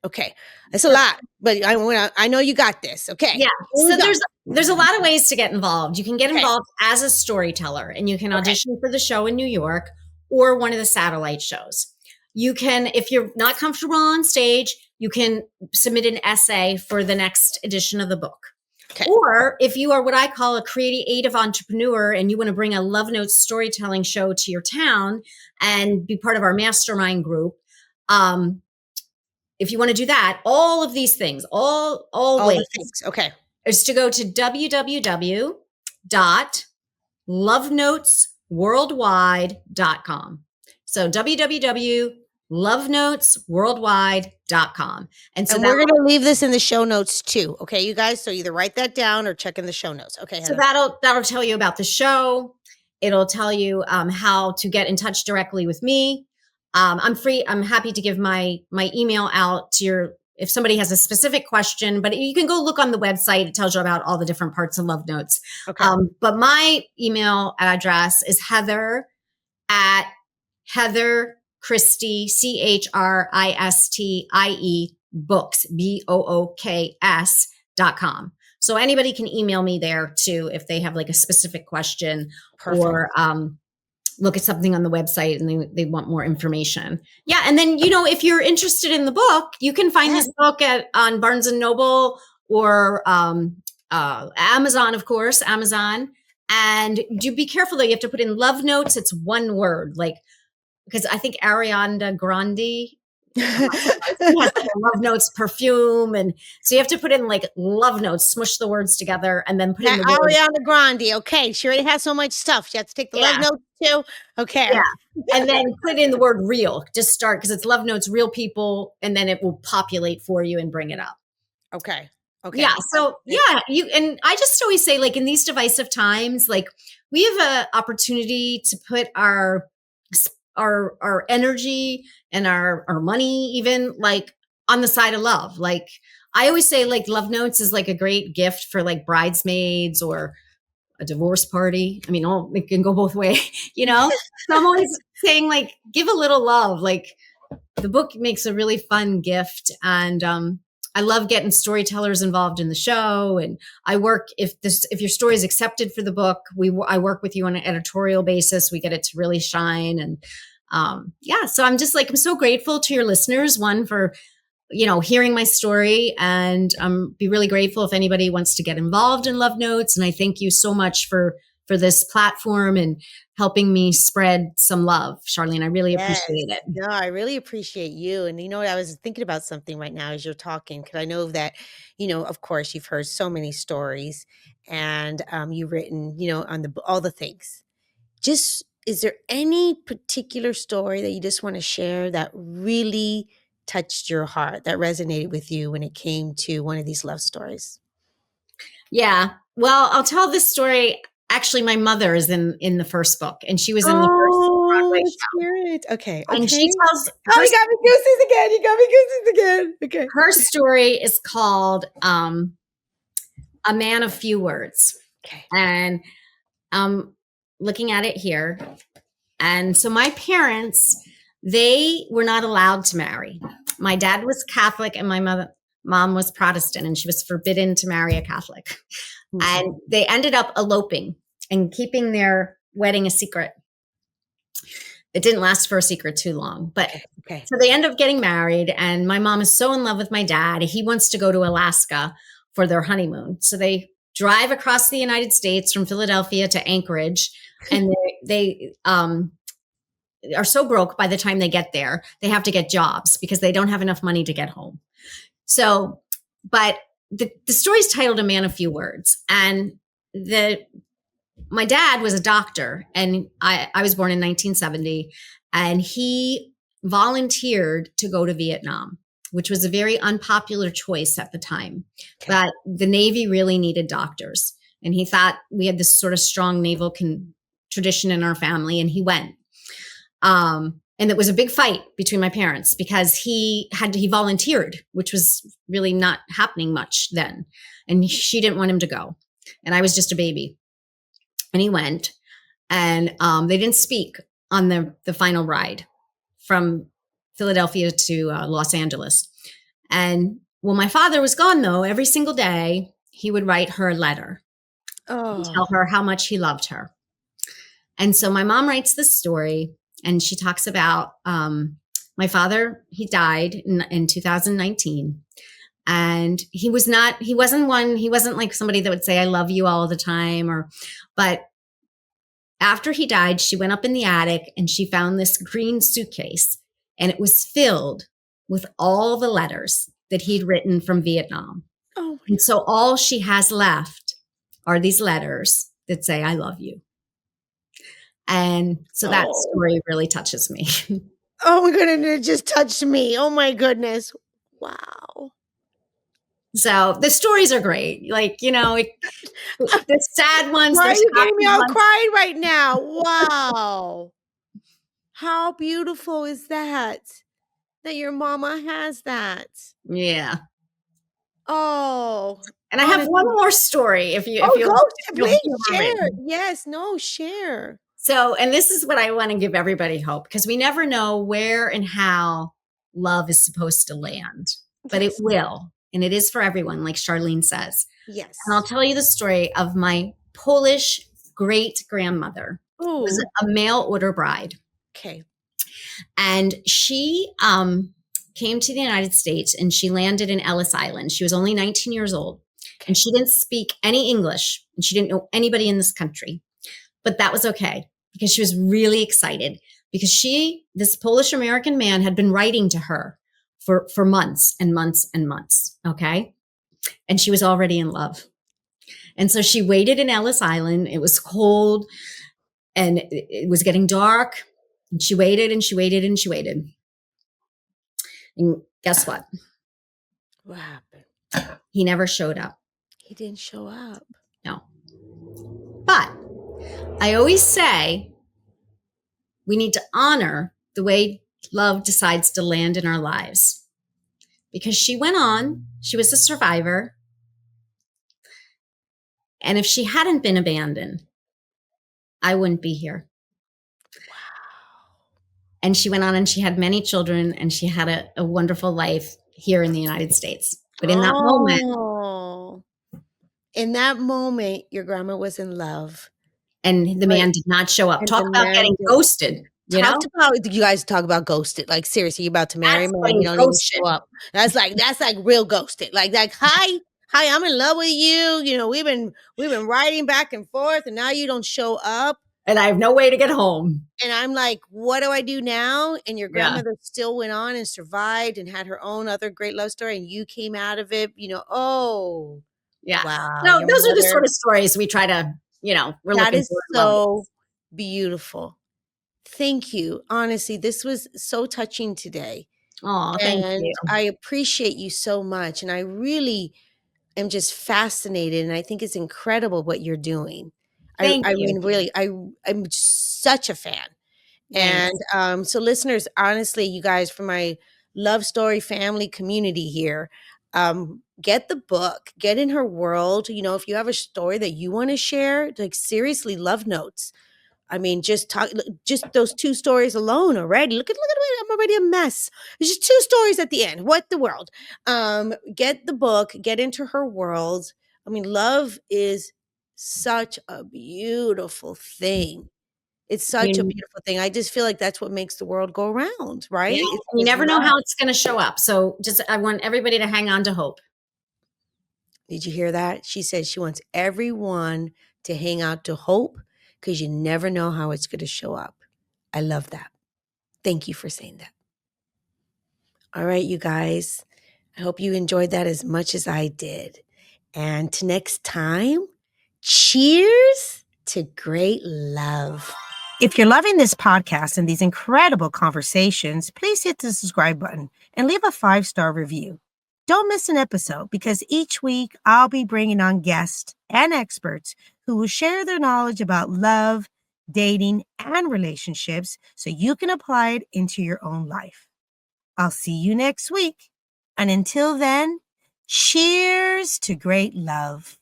Okay, that's a lot, but I know you got this. Okay, Yeah. So there's a lot of ways to get involved. You can get Okay. involved as a storyteller, and you can Okay. audition for the show in New York or one of the satellite shows. You can, if you're not comfortable on stage, you can submit an essay for the next edition of the book. Okay. Or if you are what I call a creative entrepreneur and you want to bring a Love Notes storytelling show to your town and be part of our mastermind group, if you want to do that, all of these things, all All ways, the things. Okay. is to go to www.lovenotesworldwide.com. So www.lovenotesworldwide.com. And so And we're going to leave this in the show notes too. Okay, you guys. So either write that down or check in the show notes. Okay, So Heather. that'll tell you about the show. It'll tell you how to get in touch directly with me. I'm free. I'm happy to give my email out to your, if somebody has a specific question, but you can go look on the website. It tells you about all the different parts of Love Notes. Okay. But my email address is Heather at Heather Christie, CHRISTIE books, BOOKS.com. So anybody can email me there too if they have like a specific question. Perfect. Or look at something on the website and they want more information. Yeah. And then, if you're interested in the book, you can find this book on Barnes and Noble or Amazon, of course, Amazon. And do be careful though. You have to put in Love Notes. It's one word, because I think Ariana Grande has Love Notes perfume, and so you have to put in Love Notes, smush the words together, and then put in the Ariana Grande. Okay, she already has so much stuff. She has to take the Love Notes too. Okay, yeah, and then put in the word real. Just start because it's Love Notes, real people, and then it will populate for you and bring it up. Okay. Yeah. So and I just always say, in these divisive times, we have an opportunity to put our energy and our money even on the side of love. I always say Love Notes is a great gift for bridesmaids or a divorce party. I mean, it can go both ways, So I'm always saying give a little love. The book makes a really fun gift. And I love getting storytellers involved in the show. And I work, if your story is accepted for the book, I work with you on an editorial basis. We get it to really shine. And so I'm just I'm so grateful to your listeners, one for, hearing my story, and be really grateful if anybody wants to get involved in Love Notes. And I thank you so much for this platform and helping me spread some love, Charlene. I really appreciate it. No, I really appreciate you. And I was thinking about something right now as you're talking, because I know that, of course, you've heard so many stories, and you've written, on all the things. Just, is there any particular story that you just want to share that really touched your heart, that resonated with you when it came to one of these love stories? Yeah. Well, I'll tell this story. Actually, my mother is in the first book, and she was in the first Broadway show. Okay. And she tells. You got me goosies again. You got me goosies again. Okay. Her story is called "A Man of Few Words." Okay. And looking at it here, and so my parents, they were not allowed to marry. My dad was Catholic, and my mom was Protestant, and she was forbidden to marry a Catholic. Mm-hmm. And they ended up eloping and keeping their wedding a secret. It didn't last for a secret too long, but so they end up getting married, and my mom is so in love with my dad. He wants to go to Alaska for their honeymoon. So they drive across the United States from Philadelphia to Anchorage, and they are so broke by the time they get there, they have to get jobs because they don't have enough money to get home. So, but the story's titled "A Man of Few Words," and my dad was a doctor, and I was born in 1970, and he volunteered to go to Vietnam, which was a very unpopular choice at the time. But the Navy really needed doctors, and he thought we had this sort of strong naval tradition in our family, and he went. And it was a big fight between my parents because he volunteered, which was really not happening much then. And she didn't want him to go. And I was just a baby. And he went, and they didn't speak on the final ride from Philadelphia to Los Angeles. And when my father was gone, though, every single day, he would write her a letter and tell her how much he loved her. And so my mom writes this story, and she talks about my father. He died in 2019. And he wasn't like somebody that would say, I love you all the time, but after he died, she went up in the attic and she found this green suitcase, and it was filled with all the letters that he'd written from Vietnam. Oh, and so all she has left are these letters that say, I love you. And so that story really touches me. oh my goodness, it just touched me. Oh my goodness. Wow. So the stories are great. Like, the sad ones. Why are you getting me all ones. crying right now? Wow. How beautiful is that your mama has that? Yeah. Oh. And I have one more story if you please share. Yes, no, share. So, and this is what I want to give everybody hope, because we never know where and how love is supposed to land, but it will. And it is for everyone, like Charlene says. Yes. And I'll tell you the story of my Polish great grandmother. Who was a mail order bride. Okay. And she came to the United States and she landed in Ellis Island. She was only 19 years old and she didn't speak any English and she didn't know anybody in this country. But that was okay because she was really excited because this Polish American man had been writing to her for months and months and months. Okay. And she was already in love. And so she waited in Ellis Island. It was cold and it was getting dark. And she waited and she waited and she waited. And guess what? What happened? He never showed up. He didn't show up. No. But I always say we need to honor the way love decides to land in our lives. Because she went on, she was a survivor. And if she hadn't been abandoned, I wouldn't be here. Wow. And she went on and she had many children and she had a wonderful life here in the United States. But in that moment, your grandma was in love. And the man did not show up. Talk about getting ghosted. You guys talk about ghosted. Like, seriously, you're about to marry me and you don't even show up. That's like real ghosted. Like, hi, I'm in love with you. We've been writing back and forth and now you don't show up. And I have no way to get home. And I'm like, what do I do now? And your grandmother still went on and survived and had her own other great love story. And you came out of it, Wow. No, those are the sort of stories we try to, that is so beautiful. Thank you. Honestly, this was so touching today. Oh, thank you. I appreciate you so much. And I really am just fascinated. And I think it's incredible what you're doing. Thank you. mean, really, I'm such a fan. Thanks. And so listeners, honestly, you guys, from my love story family community here, get the book, get in her world. If you have a story that you want to share, like seriously, love notes. I mean, just those 2 stories alone already. Look at me. I'm already a mess. There's just 2 stories at the end. What the world? Get the book, get into her world. I mean, love is such a beautiful thing. It's such a beautiful thing. I just feel like that's what makes the world go around, right? Yeah, you never know how it's going to show up. So I want everybody to hang on to hope. Did you hear that? She said she wants everyone to hang out to hope because you never know how it's going to show up. I love that. Thank you for saying that. All right, you guys. I hope you enjoyed that as much as I did. And to next time, cheers to great love. If you're loving this podcast and these incredible conversations, please hit the subscribe button and leave a 5-star review. Don't miss an episode because each week I'll be bringing on guests and experts who will share their knowledge about love, dating, and relationships so you can apply it into your own life. I'll see you next week. And until then, cheers to great love.